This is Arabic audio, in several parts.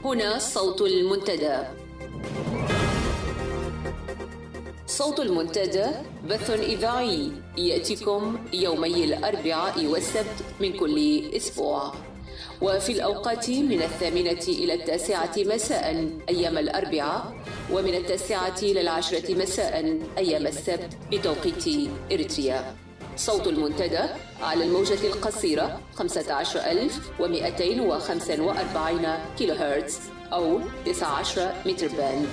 هنا صوت المنتدى. صوت المنتدى بث إذاعي يأتيكم يومي الأربعاء والسبت من كل أسبوع، وفي الأوقات من 8 إلى 9 مساء أيام الأربعاء، ومن 9 إلى 10 مساء أيام السبت بتوقيت إريتريا. صوت المنتدى على الموجة القصيرة 15245 كيلو هرتز أو 19 متر باند.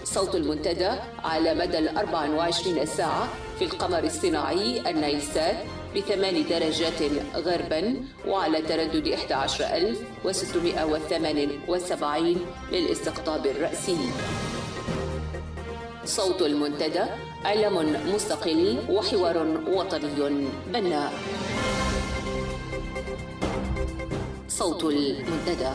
صوت المنتدى على مدى 24 ساعة في القمر الصناعي النايلسات ب8 درجات غربا، وعلى تردد 11678 للاستقطاب الرأسي. صوت المنتدى إعلام مستقل وحوار وطني بناء. صوت المنتدى.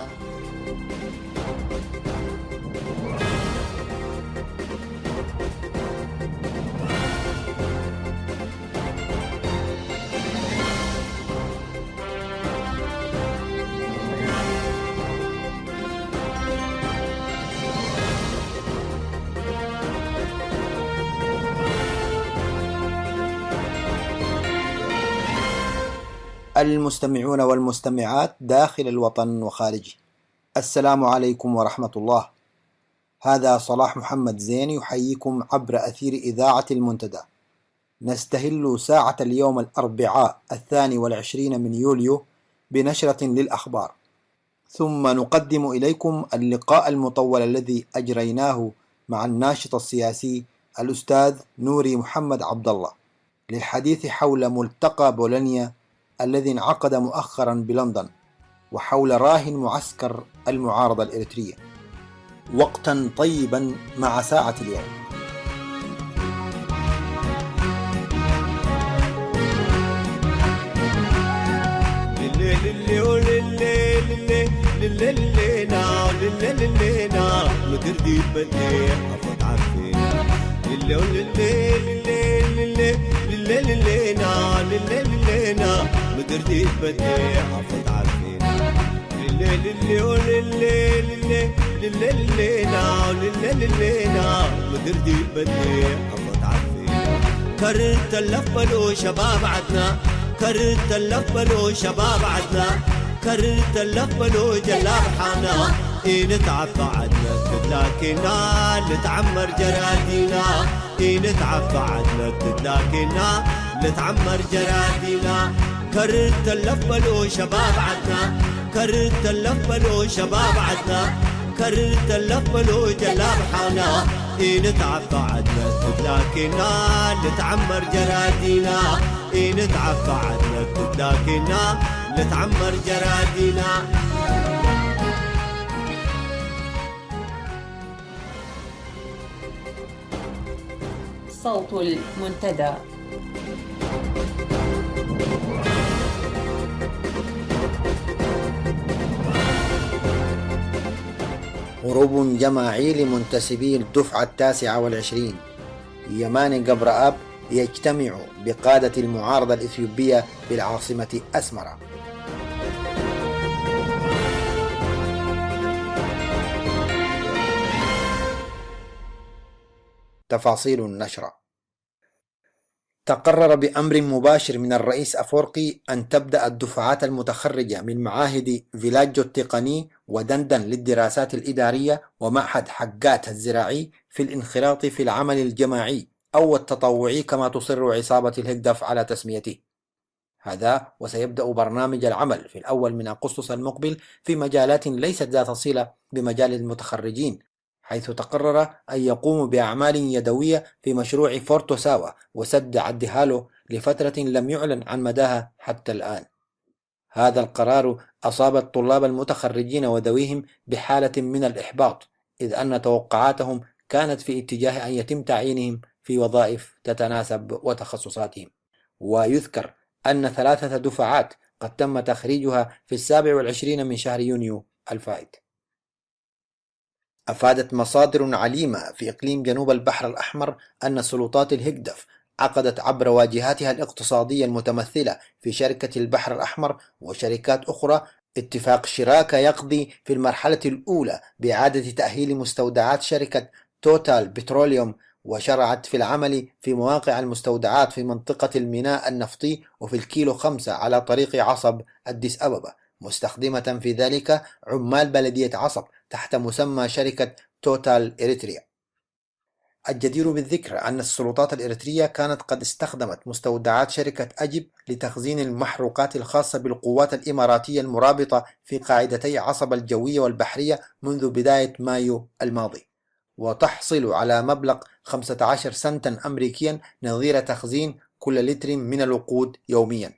المستمعون والمستمعات داخل الوطن وخارجه، السلام عليكم ورحمة الله. هذا صلاح محمد زين يحييكم عبر أثير إذاعة المنتدى. نستهل ساعة اليوم الأربعاء 22 من يوليو بنشرة للأخبار، ثم نقدم إليكم اللقاء المطول الذي أجريناه مع الناشط السياسي الأستاذ نوري محمد عبد الله للحديث حول ملتقى بولونيا الذي انعقد مؤخرا بلندن، وحول راهن معسكر المعارضة الإريترية. وقتا طيبا مع ساعة اليوم. مدردي بدي أفض عارفين مدردي بدي أفض عارفين. كررت اللفلو شباب عدنا، كررت اللفلو شباب عدنا، كررت اللفلو جلاب حانا. نتعب بعدنا تدلاكنا لتعمر جرادينا، نتعب بعدنا تدلاكنا لتعمر جرادينا. كررت اللفلو شباب عدنا، كررت اللفلو شباب عدنا، كررت اللفلو جلاب حانا. نتعب بعدنا تدلاكنا لتعمر جرادينا، نتعب بعدنا تدلاكنا لتعمر جرادينا. صوت المنتدى. هروب جماعي لمنتسبي الدفعة 29 يمان قبر آب يجتمع بقادة المعارضة الإثيوبية بالعاصمة أسمرة. تفاصيل النشرة. تقرر بأمر مباشر من الرئيس أفورقي أن تبدأ الدفعات المتخرجة من معاهد فيلاجو التقني ودندن للدراسات الإدارية ومعهد حقات الزراعي في الانخراط في العمل الجماعي أو التطوعي كما تصر عصابة الهجدف على تسميته. هذا وسيبدأ برنامج العمل في الأول من أغسطس المقبل في مجالات ليست ذات صلة بمجال المتخرجين، حيث تقرر أن يقوموا بأعمال يدوية في مشروع فورتو ساوا وسد عدهالو لفترة لم يعلن عن مداها حتى الآن. هذا القرار أصاب الطلاب المتخرجين وذويهم بحالة من الإحباط، إذ أن توقعاتهم كانت في اتجاه أن يتم تعيينهم في وظائف تتناسب وتخصصاتهم. ويذكر أن 3 دفعات قد تم تخريجها في 27 من شهر يونيو الفائت. أفادت مصادر عليمة في إقليم جنوب البحر الأحمر أن سلطات الهجدف عقدت عبر واجهاتها الاقتصادية المتمثلة في شركة البحر الأحمر وشركات أخرى اتفاق شراكة يقضي في المرحلة الأولى بإعادة تأهيل مستودعات شركة توتال بتروليوم، وشرعت في العمل في مواقع المستودعات في منطقة الميناء النفطي وفي الكيلو 5 على طريق عصب أديس أبابا، مستخدمة في ذلك عمال بلدية عصب تحت مسمى شركة توتال إريتريا. الجدير بالذكر أن السلطات الإريترية كانت قد استخدمت مستودعات شركة أجب لتخزين المحروقات الخاصة بالقوات الإماراتية المرابطة في قاعدتي عصب الجوية والبحرية منذ بداية مايو الماضي، وتحصل على مبلغ 15 سنتا أمريكيا نظير تخزين كل لتر من الوقود يوميا.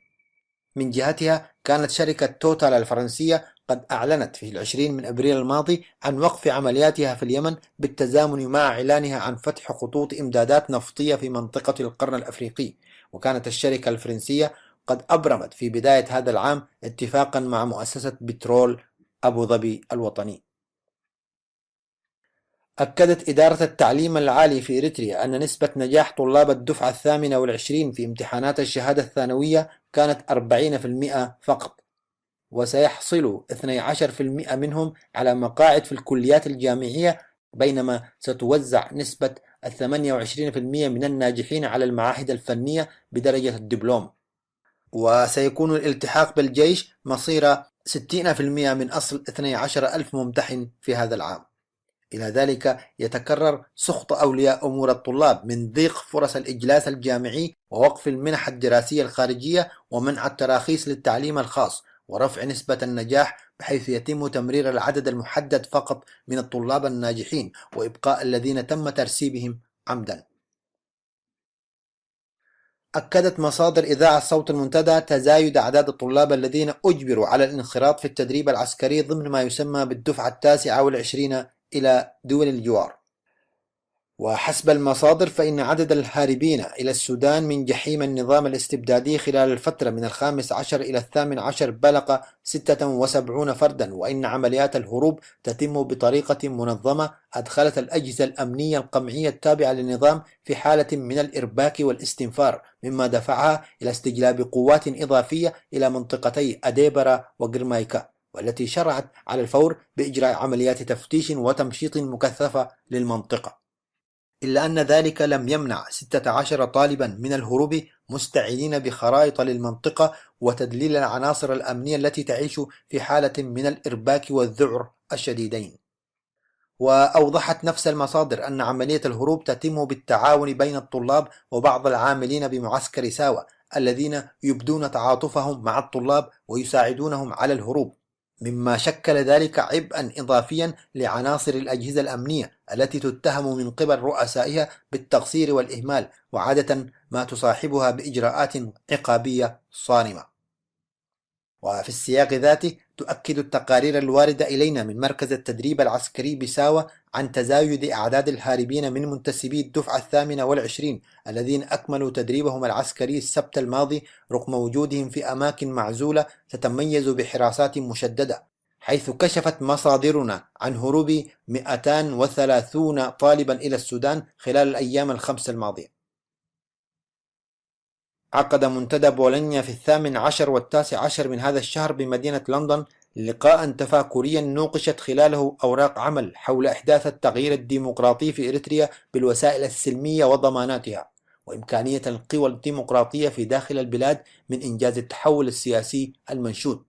من جهتها كانت شركة توتال الفرنسية قد أعلنت في 20 من أبريل الماضي عن وقف عملياتها في اليمن بالتزامن مع إعلانها عن فتح خطوط إمدادات نفطية في منطقة القرن الأفريقي. وكانت الشركة الفرنسية قد أبرمت في بداية هذا العام اتفاقا مع مؤسسة بترول أبو ظبي الوطني. أكدت إدارة التعليم العالي في إريتريا أن نسبة نجاح طلاب الدفعة 28 في امتحانات الشهادة الثانوية كانت 40% فقط، وسيحصل 12% منهم على مقاعد في الكليات الجامعية، بينما ستوزع نسبة 28% من الناجحين على المعاهد الفنية بدرجة الدبلوم. وسيكون الالتحاق بالجيش مصير 60% من أصل 12,000 ممتحن في هذا العام. إلى ذلك يتكرر سخط أولياء أمور الطلاب من ضيق فرص الإجلاس الجامعي ووقف المنح الدراسية الخارجية ومنع التراخيص للتعليم الخاص ورفع نسبة النجاح، بحيث يتم تمرير العدد المحدد فقط من الطلاب الناجحين وإبقاء الذين تم ترسيبهم عمدا. أكدت مصادر إذاعة صوت المنتدى تزايد أعداد الطلاب الذين أجبروا على الانخراط في التدريب العسكري ضمن ما يسمى بالدفعة 29 إلى دول الجوار. وحسب المصادر فإن عدد الهاربين إلى السودان من جحيم النظام الاستبدادي خلال الفترة من 15 إلى 18 بلغ 76 فردا، وإن عمليات الهروب تتم بطريقة منظمة أدخلت الأجهزة الأمنية القمعية التابعة للنظام في حالة من الإرباك والاستنفار، مما دفعها إلى استجلاب قوات إضافية إلى منطقتي أديبرا وقرمايكا، والتي شرعت على الفور بإجراء عمليات تفتيش وتمشيط مكثفة للمنطقة. إلا أن ذلك لم يمنع 16 طالبا من الهروب مستعينين بخرائط للمنطقة وتدليل العناصر الأمنية التي تعيش في حالة من الإرباك والذعر الشديدين. وأوضحت نفس المصادر أن عملية الهروب تتم بالتعاون بين الطلاب وبعض العاملين بمعسكر ساوة الذين يبدون تعاطفهم مع الطلاب ويساعدونهم على الهروب، مما شكل ذلك عبئا إضافيا لعناصر الأجهزة الأمنية التي تتهم من قبل رؤسائها بالتقصير والإهمال، وعادة ما تصاحبها بإجراءات عقابية صارمة. وفي السياق ذاته تؤكد التقارير الواردة إلينا من مركز التدريب العسكري بساوة عن تزايد أعداد الهاربين من منتسبي الدفعة 28 الذين أكملوا تدريبهم العسكري السبت الماضي، رغم وجودهم في أماكن معزولة تتميز بحراسات مشددة، حيث كشفت مصادرنا عن هروب 230 طالبا إلى السودان خلال الأيام الخمس الماضية. عقد منتدى بولونيا في 18 و19 من هذا الشهر بمدينة لندن لقاء تفاكريا نوقشت خلاله أوراق عمل حول إحداث التغيير الديمقراطي في إريتريا بالوسائل السلمية وضماناتها، وإمكانية القوى الديمقراطية في داخل البلاد من إنجاز التحول السياسي المنشود.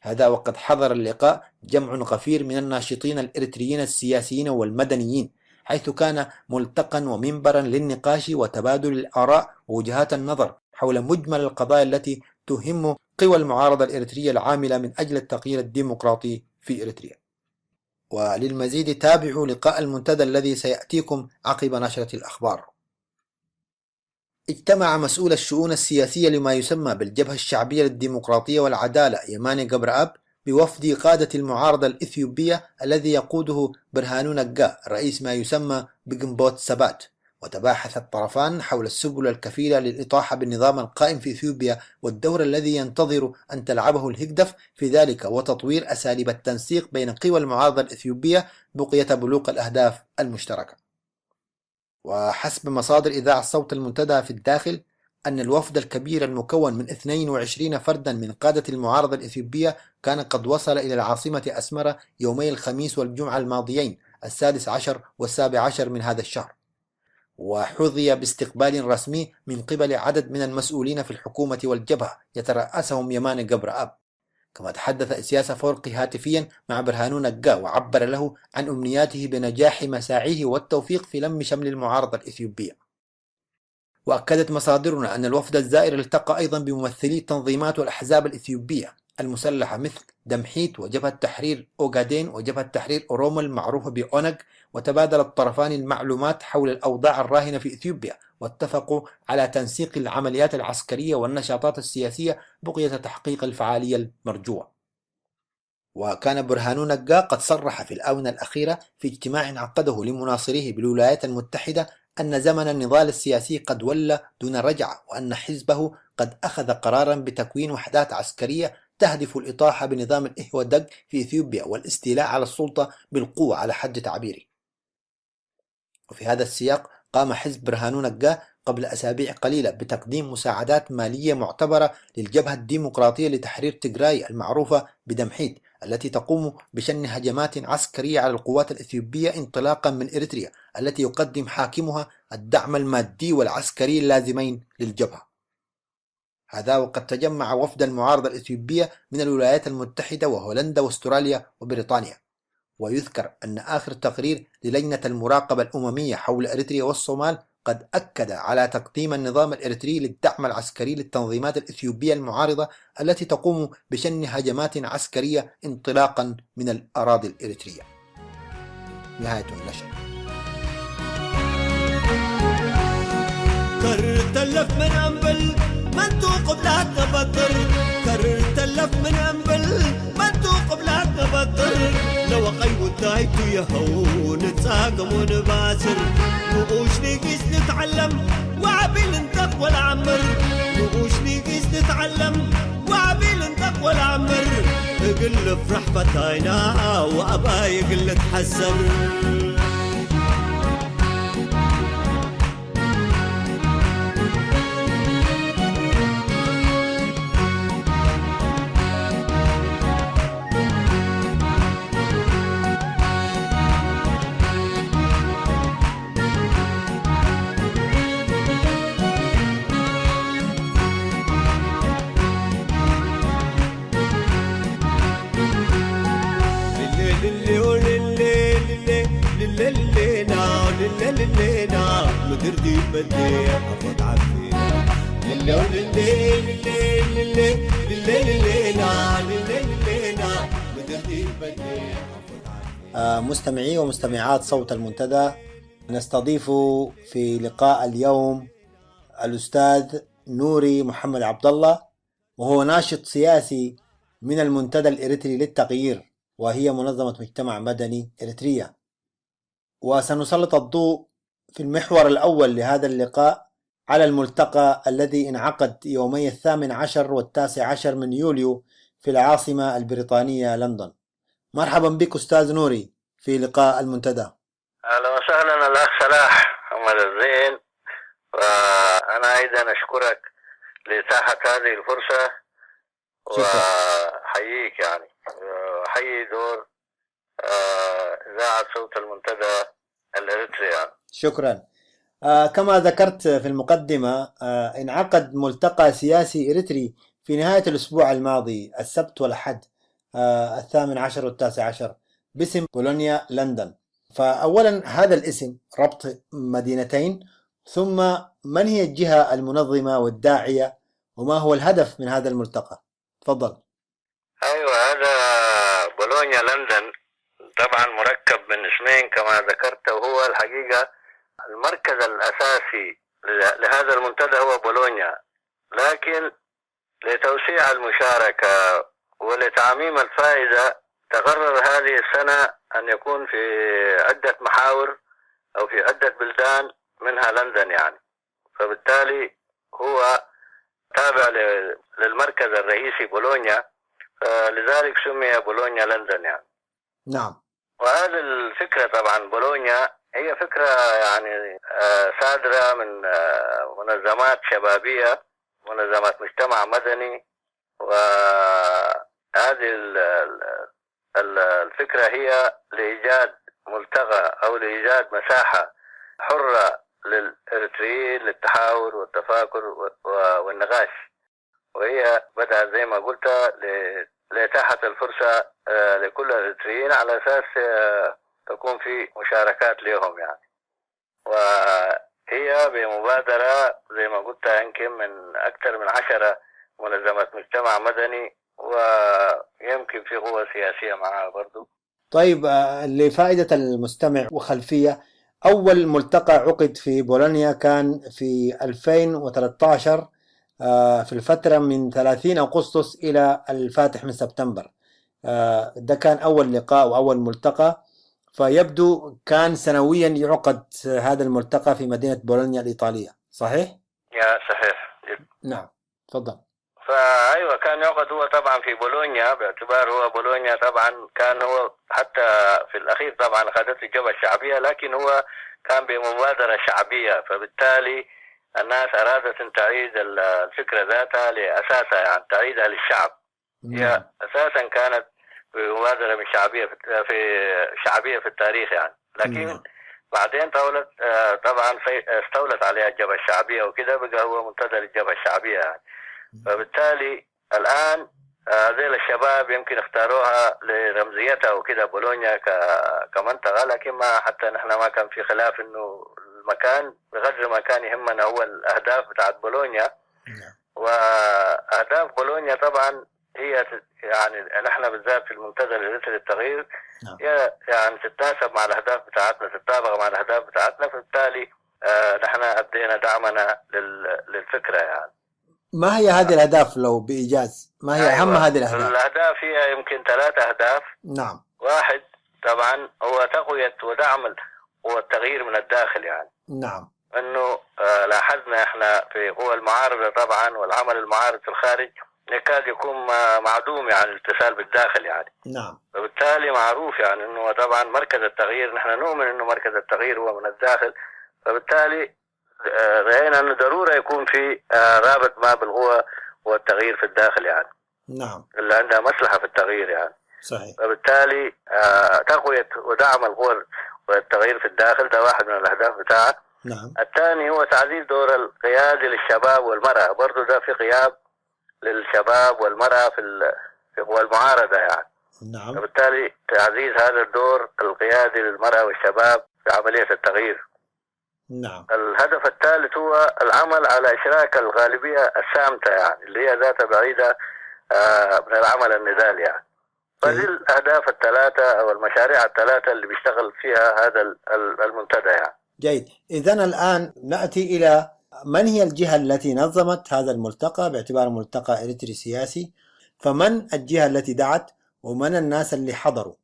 هذا وقد حضر اللقاء جمع غفير من الناشطين الإريتريين السياسيين والمدنيين، حيث كان ملتقا ومنبرا للنقاش وتبادل الآراء ووجهات النظر حول مجمل القضايا التي تهم قوى المعارضة الإريترية العاملة من أجل التغيير الديمقراطي في إريتريا. وللمزيد تابعوا لقاء المنتدى الذي سيأتيكم عقب نشرة الأخبار. اجتمع مسؤول الشؤون السياسية لما يسمى بالجبهة الشعبية للديمقراطية والعدالة يماني قبرآب بوفد قادة المعارضة الإثيوبية الذي يقوده برهانو نجا رئيس ما يسمى بجنبوت سبات، وتباحث الطرفان حول السبل الكفيلة للإطاحة بالنظام القائم في إثيوبيا والدور الذي ينتظر أن تلعبه الهجدف في ذلك، وتطوير أساليب التنسيق بين قوى المعارضة الإثيوبية بقية بلوغ الأهداف المشتركة. وحسب مصادر إذاعة صوت المنتدى في الداخل، أن الوفد الكبير المكون من 22 فردا من قادة المعارضة الإثيوبية كان قد وصل إلى العاصمة أسمرة يومي الخميس والجمعة الماضيين 16 و17 من هذا الشهر، وحظي باستقبال رسمي من قبل عدد من المسؤولين في الحكومة والجبهة يترأسهم يمان قبر أب. كما تحدث إسياس أفورقي هاتفيا مع برهانو نجا وعبر له عن أمنياته بنجاح مساعيه والتوفيق في لم شمل المعارضة الإثيوبية. وأكدت مصادرنا أن الوفد الزائر التقى أيضا بممثلي التنظيمات والأحزاب الإثيوبية المسلحة مثل دمحيت وجبهة تحرير أوغادين وجبهة تحرير أورومو المعروفة بأونج، وتبادل الطرفان المعلومات حول الأوضاع الراهنة في إثيوبيا، واتفقوا على تنسيق العمليات العسكرية والنشاطات السياسية بقية تحقيق الفعالية المرجوة. وكان برهانو نجا قد صرح في الآونة الأخيرة في اجتماع عقده لمناصريه بالولايات المتحدة أن زمن النضال السياسي قد ولى دون رجعة، وأن حزبه قد أخذ قرارا بتكوين وحدات عسكرية تهدف الإطاحة بنظام الإهودج في إثيوبيا والاستيلاء على السلطة بالقوة على حد تعبيره. وفي هذا السياق قام حزب برهانو نجا قبل أسابيع قليلة بتقديم مساعدات مالية معتبرة للجبهة الديمقراطية لتحرير تيغراي المعروفة بدمحيت، التي تقوم بشن هجمات عسكرية على القوات الإثيوبية انطلاقا من إريتريا، التي يقدم حاكمها الدعم المادي والعسكري اللازمين للجبهة. هذا وقد تجمع وفد المعارضة الإثيوبية من الولايات المتحدة وهولندا واستراليا وبريطانيا. ويذكر أن آخر تقرير للجنة المراقبة الأممية حول إريتريا والصومال قد أكد على تقديم النظام الإريتري للدعم العسكري للتنظيمات الإثيوبية المعارضة التي تقوم بشن هجمات عسكرية انطلاقا من الأراضي الإريترية. نهاية النشر. كرتلف من أنبل من توقف لا تبطر، كرتلف من أنبل من توقف لا تبطر، لو قيو الدايت يهو نتساقم ونباسر، نقوش نقيس نتعلم وعبيل نتق والعمر، نقوش نقيس نتعلم وعبيل نتق والعمر، اقل فرح فتاينا وأبا يقل تحسر. مدردي بدي أفوت عفينا مستمعي ومستمعات صوت المنتدى، نستضيف في لقاء اليوم الأستاذ نوري محمد عبد الله، وهو ناشط سياسي من المنتدى الإريتري للتغيير، وهي منظمة مجتمع مدني إريتريا. وسنسلط الضوء في المحور الأول لهذا اللقاء على الملتقى الذي انعقد يومي 18 و19 من يوليو في العاصمة البريطانية لندن. مرحبا بك أستاذ نوري في لقاء المنتدى. أهلا وسهلا الأخ صلاح محمد الزين، وأنا أيضا أشكرك لإتاحة هذه الفرصة وحييك، يعني حيي دور إذاعة صوت المنتدى الإريتريان. شكرا. كما ذكرت في المقدمة، انعقد ملتقى سياسي إريتري في نهاية الأسبوع الماضي السبت والأحد 18 و19 باسم بولونيا لندن. فأولا هذا الاسم ربط مدينتين، ثم من هي الجهة المنظمة والداعية وما هو الهدف من هذا الملتقى؟ تفضل. أيوة، هذا بولونيا لندن طبعا مركب من اسمين كما ذكرت، وهو الحقيقة المركز الأساسي لهذا المنتدى هو بولونيا، لكن لتوسيع المشاركة ولتعميم الفائدة تقرر هذه السنة أن يكون في عدة محاور أو في عدة بلدان منها لندن يعني، فبالتالي هو تابع للمركز الرئيسي بولونيا، لذلك سمي بولونيا لندن يعني. نعم. وهذه الفكرة طبعا بولونيا هي فكرة يعني صادرة من منظمات شبابية، منظمات مجتمع مدني. وهذه الفكرة هي لإيجاد ملتقى أو لإيجاد مساحة حرة للإريتريين للتحاور والتفاكر والنقاش، وهي بدأت زي ما قلت لإتاحة الفرصة لكل الإريتريين على أساس تكون في مشاركات لهم يعني. وهي بمبادرة زي ما قلت يمكن من أكثر من 10 منظمات مجتمع مدني، ويمكن في قوة سياسية معها برضو. طيب لفائدة المستمع وخلفية، أول ملتقى عقد في بولونيا كان في 2013 في الفترة من 30 أغسطس إلى الفاتح من سبتمبر. ده كان أول لقاء وأول ملتقى، فيبدو كان سنويا يعقد هذا الملتقى في مدينة بولونيا الإيطالية، صحيح؟ يا صحيح. نعم، تفضل. فأيوة كان يعقد هو طبعا في بولونيا، باعتبار هو بولونيا طبعا كان هو حتى في الأخير طبعا أخذت الجبهة الشعبية، لكن هو كان بمبادرة شعبية، فبالتالي الناس أرادت أن تعيد الفكرة ذاتها لأساسها، يعني تعيدها للشعب. هي أساسا كانت بمبادرة من شعبية في التاريخ يعني، لكن بعدين طبعا استولت عليها الجبهة الشعبية وكده، بقى هو منتدى للجبهة الشعبية يعني. فبالتالي الآن هذيل الشباب يمكن اختاروها لرمزيتها وكده بولونيا كمنطقة، لكن ما حتى نحن ما كان في خلاف انه المكان بقدر ما كان يهمنا هو الأهداف بتاعت بولونيا. وأهداف بولونيا طبعا هي يعني نحن بالذات في المنتدى الإريتري للتغيير هي يعني تتناسب مع الأهداف بتاعتنا، تتطابق مع الأهداف بتاعتنا، فبالتالي نحن أدينا دعمنا للفكرة يعني. ما هي هذه الأهداف لو بإيجاز؟ ما هي أهم هذه الأهداف؟ الأهداف هي يمكن 3 أهداف. نعم. واحد طبعا هو تقوية ودعم والتغيير من الداخل يعني. نعم. انه لاحظنا احنا في قوى المعارضة طبعا والعمل المعارض في الخارج يكاد يكون معدوم يعني الاتصال بالداخل يعني. نعم. فبالتالي معروف يعني انه طبعا مركز التغيير، نحن نؤمن انه مركز التغيير هو من الداخل، فبالتالي رأينا انه ضرورة يكون في رابط ما بالقوى والتغيير في الداخل يعني. نعم. اللي عندها مصلحة في التغيير يعني. صحيح. فبالتالي تقوية ودعم القوى والتغيير في الداخل ده واحد من الأهداف بتاعه. نعم. الثاني هو تعزيز دور القيادي للشباب والمرأة، برضو ده في غياب للشباب والمرأة في قوى المعارضة يعني. نعم. وبالتالي تعزيز هذا الدور القيادي للمرأة والشباب في عملية التغيير. نعم. الهدف الثالث هو العمل على إشراك الغالبية السامتة يعني، اللي هي ذات بعيدة من العمل النضالي يعني. فهذه الأهداف ال3 أو المشاريع ال3 اللي بيشتغل فيها هذا المنتدى يعني. جيد. إذن الآن نأتي إلى من هي الجهة التي نظمت هذا الملتقى باعتباره ملتقى إريتري سياسي؟ فمن الجهة التي دعت ومن الناس اللي حضروا؟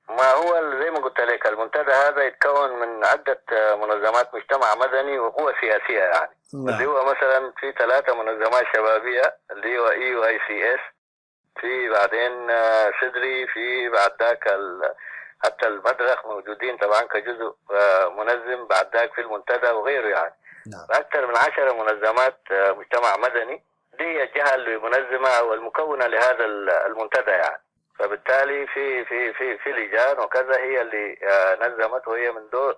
ما هو زي ما قلت لك المنتدى هذا يتكون من عدة منظمات مجتمع مدني وقوى سياسية يعني. اللي هو مثلا في 3 منظمات شبابية اللي هو EUICS، في بعدين سدري، في بعد ذاك حتى المدرخ موجودين طبعا كجزء منظم بعد ذاك في المنتدى وغيره يعني. أكثر من 10 منظمات مجتمع مدني، دي هي الجهة المنظمة والمكونة لهذا المنتدى يعني. فبالتالي في لجان وكذا هي اللي نظمت، وهي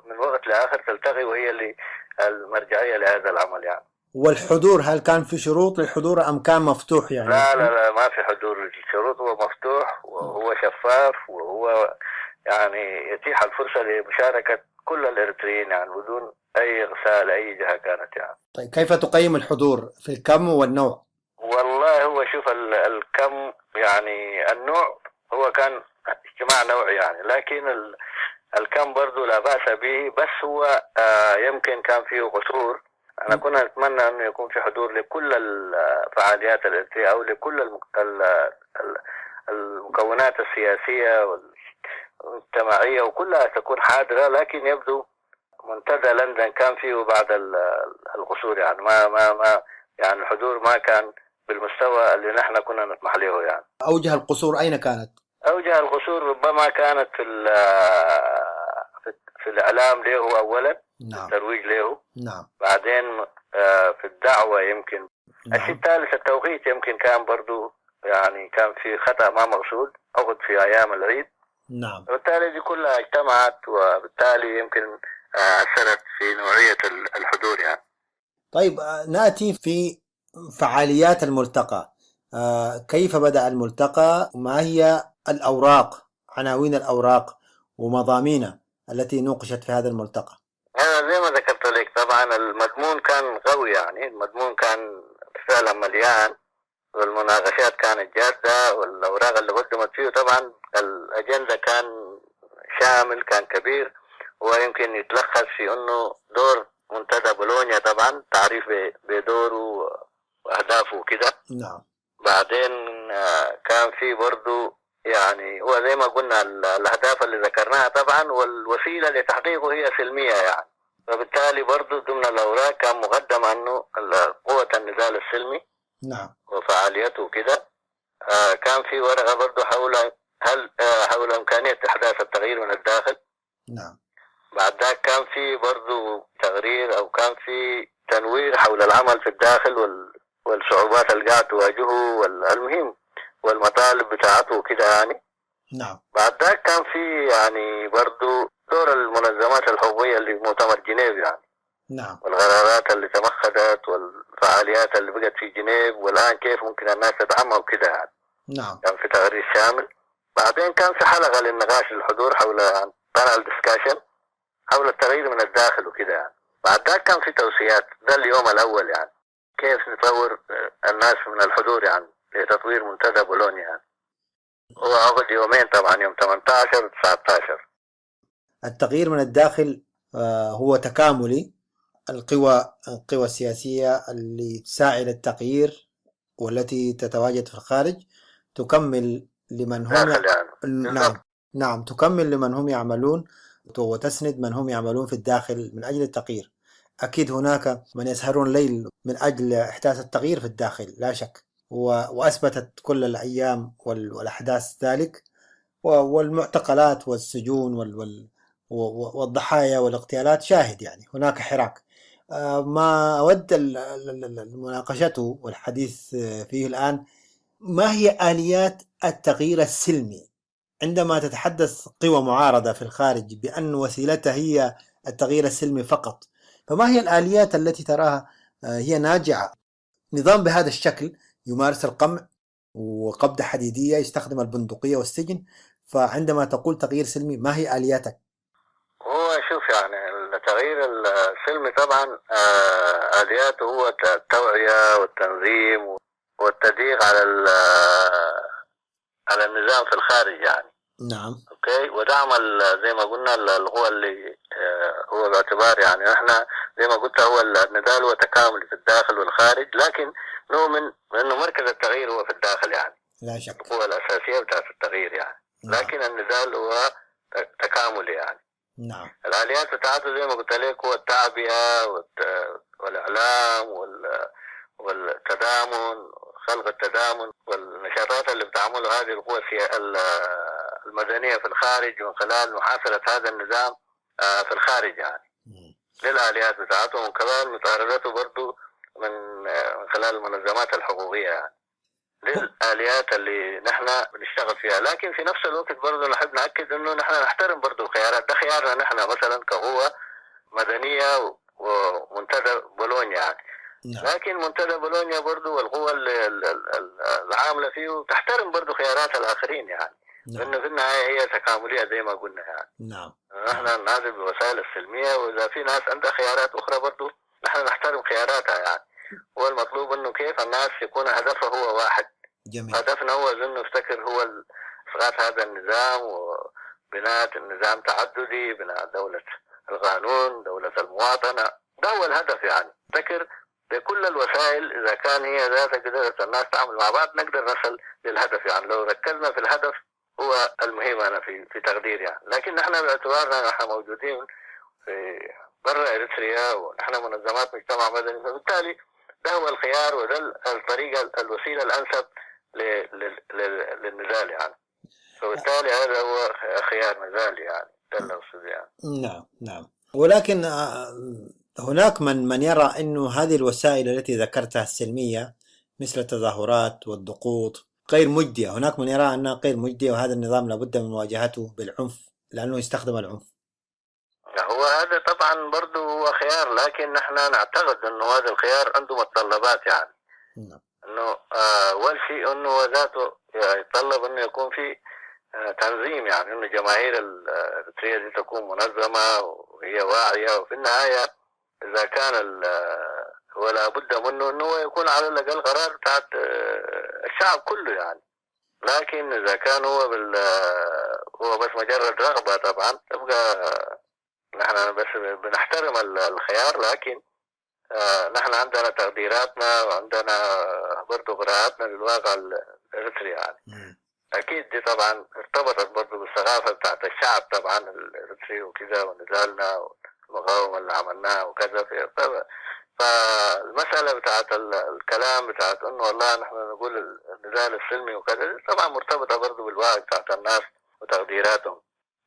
من وقت لآخر تلتقي، وهي اللي المرجعية لهذا العمل يعني. والحضور هل كان في شروط للحضور أم كان مفتوح يعني؟ لا ما في حضور، الشروط هو مفتوح وهو شفاف، وهو يعني يتيح الفرصة لمشاركة كل الإريتريين يعني بدون أي إغسال أي جهة كانت يعني. طيب كيف تقيم الحضور في الكم والنوع؟ والله هو شوف الكم يعني النوع هو كان اجتماع نوعي يعني، لكن الكم برضو لا بأس به، بس هو يمكن كان فيه قصور. أنا كنا نتمنى أنه يكون في حضور لكل الفعاليات الإريترية أو لكل المكونات السياسية والمجتمعية وكلها تكون حاضرة، لكن يبدو منتدى لندن كان فيه بعض القصور يعني. ما يعني الحضور ما كان بالمستوى اللي نحن كنا نطمح له يعني. أوجه القصور أين كانت؟ أوجه القصور ربما كانت في الإعلام له أولا، نعم. الترويج له، نعم. بعدين في الدعوة يمكن. نعم. الشيء الثالث التوقيت يمكن كان برضو يعني كان في خطأ ما مقصود أخذ في أيام العيد. نعم. وبالتالي دي كلها اجتمعت وبالتالي يمكن أثرت في نوعية الحضور يعني. طيب نأتي في فعاليات الملتقى. كيف بدأ الملتقى؟ وما هي الأوراق، عناوين الأوراق ومضامينها التي نوقشت في هذا الملتقى؟ أنا زي ما ذكرت لك طبعا المضمون كان قوي، يعني المضمون كان فعلا مليان والمناقشات كانت جادة والأوراق اللي قدمت فيه طبعا الأجندة كان شامل، كان كبير، ويمكن يتلخص في أنه دور منتدى بولونيا طبعا تعريف بدوره وأهدافه وكده. نعم. بعدين كان في برضو يعني هو زي ما قلنا الأهداف اللي ذكرناها طبعا والوسيلة لتحقيقه هي سلمية يعني. فبالتالي برضو ضمن الأوراق كان مقدم عنه قوة النضال السلمي. نعم. وفعاليته كده. كان في ورقة برضو حول إمكانية إحداث التغيير من الداخل. نعم. بعد ذلك كان في برضو تقرير أو كان في تنوير حول العمل في الداخل والصعوبات اللي قاعد تواجهه والمهم والمطالب بتاعته كده يعني. نعم. بعد ذلك كان في يعني برضو دور المنظمات الحقوقية اللي في مؤتمر جنيف يعني. نعم. والقرارات اللي تمخدت والفعاليات اللي بقت في جنيف والآن كيف ممكن الناس تدعمها وكده يعني. نعم. كان في تقرير شامل. بعدين كان في حلقة للنقاش للحضور حول بانل ديسكاشن حول التغيير من الداخل وكده يعني. بعد ذلك كان في توصيات، ده اليوم الأول يعني كيف نطور الناس من الحضور يعني لتطوير منتدى بولونيا يعني. هو عقد يومين طبعا، يوم 18 و 19. التغيير من الداخل هو تكاملي. القوى السياسية اللي تساعد التغيير والتي تتواجد في الخارج تكمل لمن هم يعني. نعم تكمل لمن هم يعملون وتسند من هم يعملون في الداخل من أجل التغيير. أكيد هناك من يسهرون ليل من أجل إحداث التغيير في الداخل لا شك، وأثبتت كل الأيام والأحداث ذلك، والمعتقلات والسجون والضحايا والاغتيالات شاهد يعني هناك حراك. ما أود مناقشته والحديث فيه الآن ما هي آليات التغيير السلمي عندما تتحدث قوى معارضة في الخارج بأن وسيلتها هي التغيير السلمي فقط. فما هي الآليات التي تراها هي ناجعة؟ نظام بهذا الشكل يمارس القمع وقبضة حديدية، يستخدم البندقية والسجن. فعندما تقول تغيير سلمي ما هي آلياتك؟ هو شوف يعني التغيير السلمي طبعا آلياته هو التوعية والتنظيم والتضييق على النظام في الخارج يعني. نعم. اوكي. ودعم زي ما قلنا القوى اللي هو باعتبار يعني احنا زي ما قلت هو النضال هو تكامل في الداخل والخارج، لكن نؤمن انه مركز التغيير هو في الداخل يعني. لا شك. القوى الاساسيه بتاعت التغيير يعني. نعم. لكن النضال هو تكاملي يعني. نعم. الآليات بتاعته زي ما قلت لك هو التعبئة والإعلام والتضامن، خلق التضامن والنشاطات اللي بتعملها هذه القوى المدنية في الخارج من خلال محاصرة هذا النظام في الخارج يعني. للآليات بتاعته وكمان مطاردته برضو من خلال المنظمات الحقوقية يعني. للآليات اللي نحن بنشتغل فيها، لكن في نفس الوقت برضو نحب نأكد انه نحن نحترم برضو الخيارات. ده خيارنا نحن مثلا كقوة مدنية ومنتدى بولونيا يعني. لكن منتدى بولونيا برضو والقوة العاملة فيه تحترم برضو خيارات الآخرين يعني. لأنه في النهاية هي تكاملية زي ما قلنا يعني. نعم. نحن ننادي بالوسائل السلمية، وإذا في ناس عندها خيارات أخرى برضو نحن نحترم خياراتها يعني. هو المطلوب انه كيف الناس يكون هدفها هو واحد. جميل. هدفنا هو انه نفتكر هو اسقاط هذا النظام وبناء النظام تعددي، بناء دولة القانون، دولة المواطنة. ده هو الهدف يعني. نفتكر بكل الوسائل اذا كان هي ذاتها قدرت الناس تعمل مع بعض نقدر نصل للهدف يعني. لو ركزنا في الهدف هو المهم انا في تقديري يعني. لكن نحن باعتبارنا نحن موجودين في برا اريتريا ونحن منظمات مجتمع مدني، فبالتالي ده هو الخيار وده الطريقة الوسيلة الأنسب للنزال يعني. فبالتالي هذا هو خيار نزال يعني. ده اللي أقصده يعني. نعم نعم. ولكن هناك من يرى أنه هذه الوسائل التي ذكرتها السلمية مثل التظاهرات والضغوط غير مجدية. هناك من يرى أنها غير مجدية، وهذا النظام لابد من مواجهته بالعنف لأنه يستخدم العنف. هو هذا طبعا برضه هو خيار، لكن نحن نعتقد انه هذا الخيار عنده متطلبات يعني. نعم. انه اول شيء انه هو ذاته يتطلب انه يكون في تنظيم، يعني انه جماهير الاريتريه دي تكون منظمه وهي واعيه، وفي النهايه اذا كان هو لابد منه انه هو يكون على الاقل قرار بتاعت الشعب كله يعني. لكن اذا كان هو هو بس مجرد رغبه طبعا تبقى نحن بس بنحترم الخيار، لكن نحن عندنا تقديراتنا وعندنا برضه قراءاتنا للواقع الاريتري يعني. اكيد دي طبعا ارتبطت برضه بالثقافه بتاعت الشعب طبعا الاريتري وكذا، ونزالنا والمقاومه اللي عملناها وكذا. فالمساله بتاعت الكلام بتاعت انه والله نحن نقول النزال السلمي وكذا طبعا مرتبطه برضه بالواقع بتاعت الناس وتقديراتهم.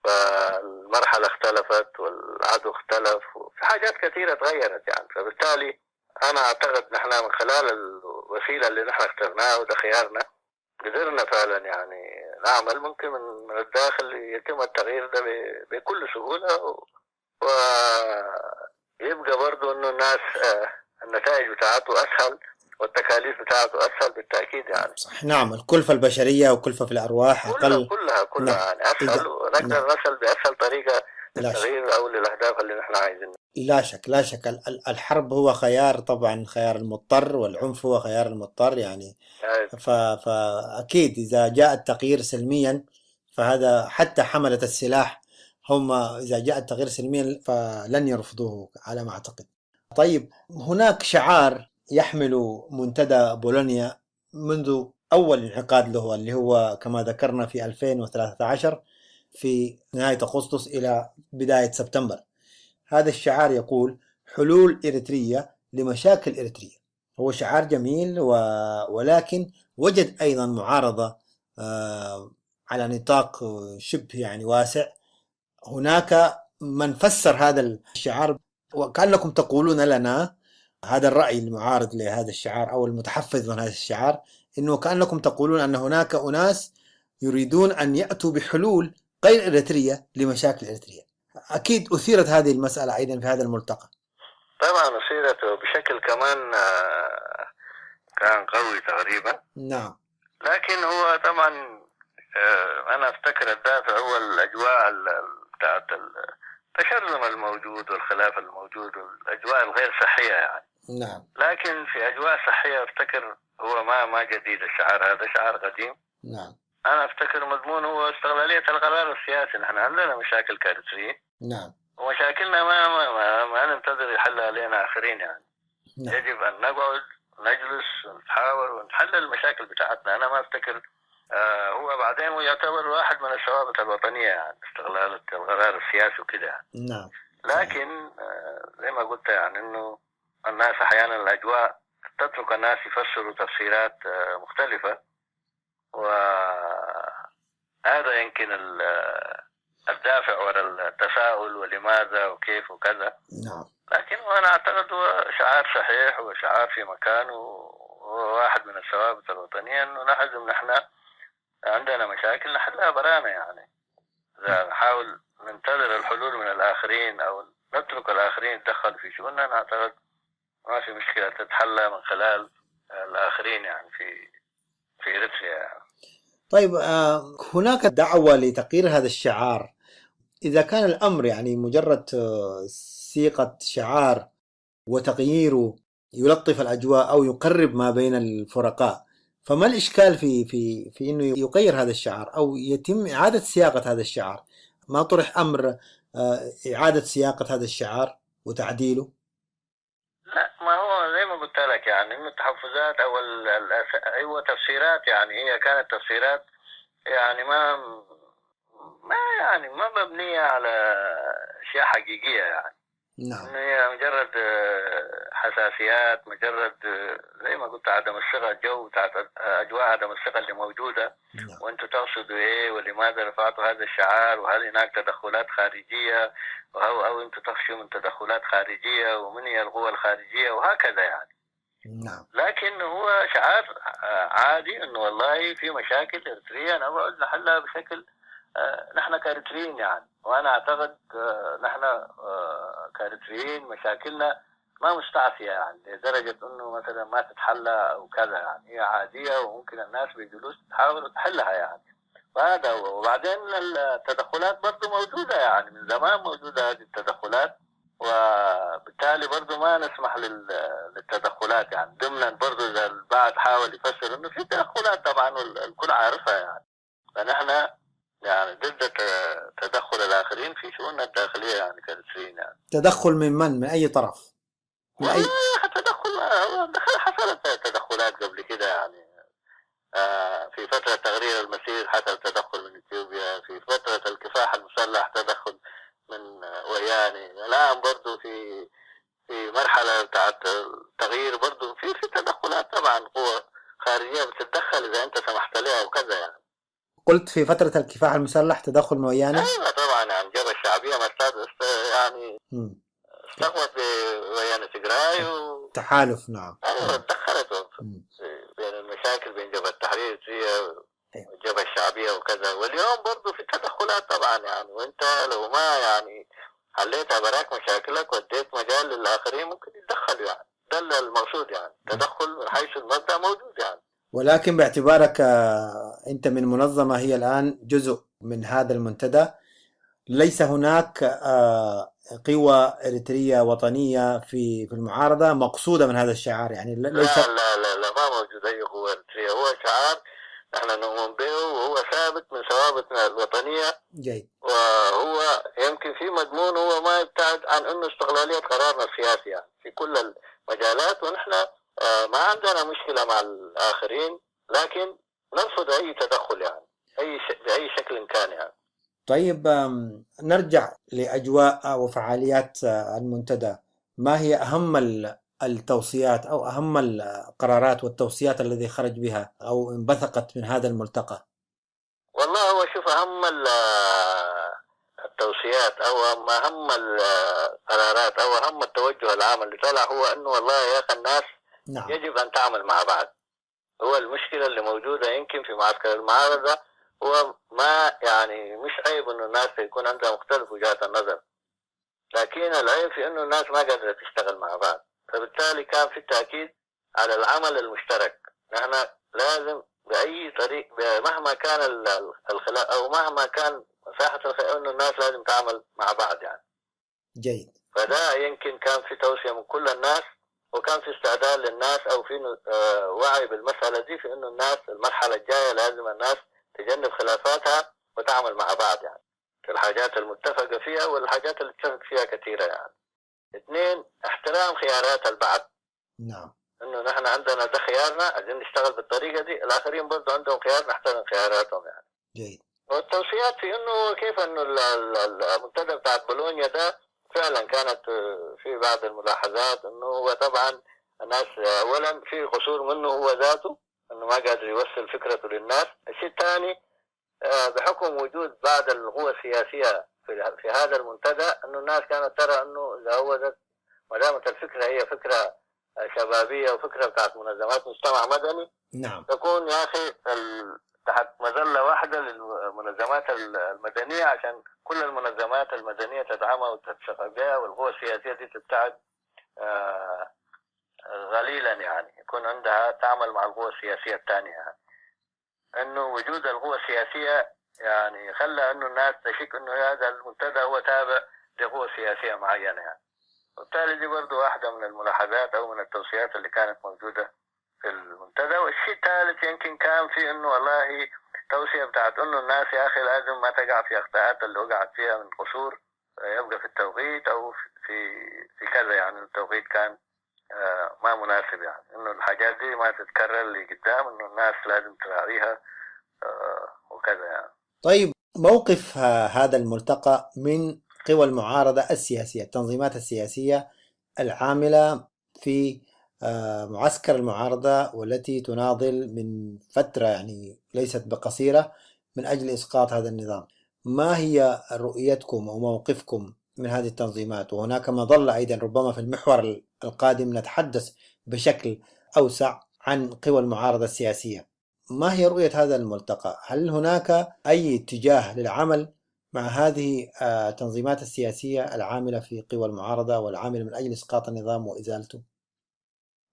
فالمرحلة اختلفت والعدو اختلف وفي حاجات كثيرة تغيرت يعني. فبالتالي أنا أعتقد نحن من خلال الوسيلة اللي نحن اخترناها وده خيارنا قدرنا فعلا يعني نعمل ممكن من الداخل يتم التغيير ده بكل سهولة، ويبقى برضو إنه الناس النتائج بتاعته أسهل والتكاليف بتاعته أسهل بالتأكيد يعني. صح. نعم. الكلفة البشرية وكلفة في الأرواح أقل. كلها نعم. يعني أسهل، ونقدر نصل بأسهل طريقة للتغيير أو للأهداف اللي نحن عايزينها. لا شك لا شك. الحرب هو خيار طبعا، خيار المضطر، والعنف هو خيار المضطر يعني. فأكيد إذا جاء التغيير سلميا فهذا حتى حملة السلاح هم إذا جاء التغيير سلميا فلن يرفضوه على ما أعتقد. طيب، هناك شعار يحمل منتدى بولونيا منذ أول انعقاد له اللي هو كما ذكرنا في 2013 في نهاية أغسطس إلى بداية سبتمبر. هذا الشعار يقول: حلول إريترية لمشاكل إريتريا. هو شعار جميل ولكن وجد أيضا معارضة على نطاق شبه يعني واسع. هناك من فسر هذا الشعار وكأنكم تقولون لنا هذا الرأي المعارض لهذا الشعار أو المتحفظ من هذا الشعار، إنه كأنكم تقولون أن هناك أناس يريدون أن يأتوا بحلول غير إريترية لمشاكل إريتريا. أكيد أثيرت هذه المسألة أيضا في هذا الملتقى. طبعا أثيرت بشكل كمان كان قوي تقريبا. نعم. لكن هو طبعا أنا أفتكر الدافع هو الأجواء بتاعت التشرذم الموجود والخلاف الموجود والأجواء الغير صحية يعني. نعم. لكن في أجواء صحية أفتكر هو ما جديد الشعار، هذا شعار قديم. نعم. أنا أفتكر مضمون هو استغلالية القرار السياسي. نحن عندنا مشاكل كارثية. نعم. ومشاكلنا ما ننتظر يحلها علينا آخرين يعني. نعم. يجب أن نقعد نجلس ونتحاور ونحل المشاكل بتاعتنا. أنا ما أفتكر هو بعدين هو يعتبر واحد من الثوابت الوطنية يعني استغلال القرار السياسي وكده يعني. نعم. لكن زي ما قلت يعني إنه الناس أحيانا الأجواء تترك الناس يفسروا تفسيرات مختلفة، وهذا يمكن الدافع وراء التساؤل ولماذا وكيف وكذا. نعم. لكن أنا أعتقد هو شعار صحيح وشعار في مكانه، وهو واحد من الثوابت الوطنية إنه نحن عندنا مشاكل نحلها برانا يعني. إذا نحاول ننتظر الحلول من الآخرين أو نترك الآخرين يتدخلوا في شؤوننا، أنا أعتقد ما في مشكلة تتحلى من خلال الآخرين يعني في إريتريا يعني. طيب، هناك دعوة لتغيير هذا الشعار. إذا كان الأمر يعني مجرد صيغة شعار وتغييره يلطف الأجواء أو يقرب ما بين الفرقاء، فما الإشكال في إنه يغير هذا الشعار أو يتم إعادة صياغة هذا الشعار؟ ما طرح أمر إعادة صياغة هذا الشعار وتعديله؟ لا، ما هو زي ما قلت لك يعني إنه التحفزات أو أيوة تفسيرات يعني. هي كانت تفسيرات يعني ما مبنية على أشياء حقيقية يعني. نعم. إن هي مجرد حساسيات، مجرد زي ما قلت عدم الثقة، الجو بتاعت أجواء عدم الثقة اللي موجودة. نعم. وأنتم تقصدوا إيه ولماذا رفعتوا هذا الشعار، وهل هناك تدخلات خارجية، أو أنتم تخشوا من تدخلات خارجية، ومن هي القوى الخارجية، وهكذا يعني. نعم. لكن هو شعار عادي إنه والله في مشاكل إريترية نقعد نحلها بشكل نحن كاريتريين يعني. وأنا أعتقد نحن كاريتريين مشاكلنا ما مستعصية يعني لدرجة إنه مثلا ما تتحلى أو كذا يعني، هي عادية وممكن الناس بجلوس تحاول تحلها يعني. وهذا هو. وبعدين التدخلات برضو موجودة يعني، من زمان موجودة هذه التدخلات، وبالتالي برضو ما نسمح للتدخلات يعني. ضمنا برضو إذا البعض حاول يفسر إنه في تدخلات طبعا والكل عارفها يعني، فنحن يعني ضد تدخل الآخرين في شؤوننا الداخلية يعني كارثيين يعني. تدخل من أي طرف؟ من أي؟ والله تدخل حصلت تدخلات قبل كده يعني. في فترة تغيير المسير حصل تدخل من إثيوبيا، في فترة الكفاح المسلح تدخل من وياني، الآن برضو في مرحلة بتاعت التغيير برضو في تدخلات طبعا، قوة خارجية بتتدخل إذا أنت سمحت لها وكذا يعني. قلت في فترة الكفاح المسلح تدخل من وياني؟ أيوة طبعا يعني. الجبهة الشعبية يعني استقوت بويانة تجراي تحالف. نعم. أيوة تدخلت بين المشاكل بين جبهة التحرير والجبهة الشعبية وكذا. واليوم برضو في تدخلات طبعا يعني، وانت لو ما يعني حليت براك مشاكلك وديت مجال للآخرين ممكن يتدخلوا يعني. ده المقصود يعني، تدخل من حيث المبدأ موجود يعني. ولكن باعتبارك أنت من منظمة هي الآن جزء من هذا المنتدى، ليس هناك قوى إريترية وطنية في المعارضة مقصودة من هذا الشعار يعني؟ ليس. لا ما موجود أي قوة إريترية. هو شعار نحن نؤمن به وهو ثابت من ثوابتنا الوطنية. جيد. وهو يمكن في مضمون هو ما يبتعد عن انه استقلالية قرارنا السياسي يعني في كل المجالات، ونحن ما عندنا مشكلة مع الآخرين، لكن نرفض أي تدخل يعني بأي شكل كان يعني. طيب، نرجع لأجواء وفعاليات المنتدى. ما هي أهم التوصيات أو أهم القرارات والتوصيات الذي خرج بها أو انبثقت من هذا الملتقى؟ والله هو شوف أهم التوصيات أو أهم القرارات أو أهم التوجه العام اللي طلع هو أنه والله يا أخي الناس نعم. يجب أن تعمل مع بعض. هو المشكلة اللي موجودة يمكن في معسكر المعارضة هو ما يعني مش عيب انه الناس يكون عندها مختلف وجهات النظر، لكن العيب في انه الناس ما قادرة تشتغل مع بعض. فبالتالي كان في التأكيد على العمل المشترك. نحن لازم بأي طريق مهما كان الخلاف او مهما كان مساحة الخلاف انه الناس لازم تعمل مع بعض يعني. جيد. فده يمكن كان في توصية من كل الناس، وكان في استعداد للناس او في وعي بالمسألة دي، في انه الناس المرحلة الجاية لازم الناس تجنب خلافاتها وتعمل مع بعض يعني في الحاجات المتفقة فيها والحاجات اللي اتفق فيها كثيرة يعني. 2 احترام خيارات البعض. نعم. انه نحن عندنا ده خيارنا عايزين نشتغل بالطريقة دي، الاخرين برضه عندهم خيار نحترم خياراتهم يعني. جيد. والتوصيات في انه كيف انه المنتدى بتاعت بولونيا ده فعلا كانت في بعض الملاحظات، انه هو طبعا الناس اولا في قصور منه هو ذاته، انه ما قادر يوصل فكرته للناس. الشيء الثاني بحكم وجود بعض القوى السياسية في هذا المنتدى، انه الناس كانت ترى انه اذا هو ما دامت الفكرة هي فكرة شبابية وفكرة بتاعت منظمات مجتمع مدني، نعم. تكون يا اخي تحت مظلة واحدة للمنظمات المدنية، عشان كل المنظمات المدنية تدعمها وتتشغل بها، والقوى السياسية دي تبتعد غليلا يعني، يكون عندها تعمل مع القوى السياسية الثانية يعني. انه وجود القوى السياسية يعني خلى انه الناس تشك انه هذا المنتدى هو تابع لقوى سياسية معينة يعني. وبالتالي دي برضو واحدة من الملاحظات او من التوصيات اللي كانت موجودة في المنتدى. والشيء الثالث يمكن كان في انه والله توصية بتاعت انه الناس يا اخي لازم ما تقع في اخطاءات اللي وقعت فيها من قصور، يبقى في التوقيت او في كذا يعني. التوقيت كان ما مناسب يعني، انه الحاجات دي ما تتكرر لقدام، انه الناس لازم تراعيها وكذا يعني. طيب، موقف هذا الملتقى من قوى المعارضة السياسية، التنظيمات السياسية العاملة في معسكر المعارضة والتي تناضل من فترة يعني ليست بقصيرة من أجل إسقاط هذا النظام. ما هي رؤيتكم أو موقفكم من هذه التنظيمات؟ وهناك مظلة أيضا ربما في المحور القادم نتحدث بشكل أوسع عن قوى المعارضة السياسية. ما هي رؤية هذا الملتقى؟ هل هناك أي اتجاه للعمل مع هذه التنظيمات السياسية العاملة في قوى المعارضة والعاملة من أجل إسقاط النظام وإزالته؟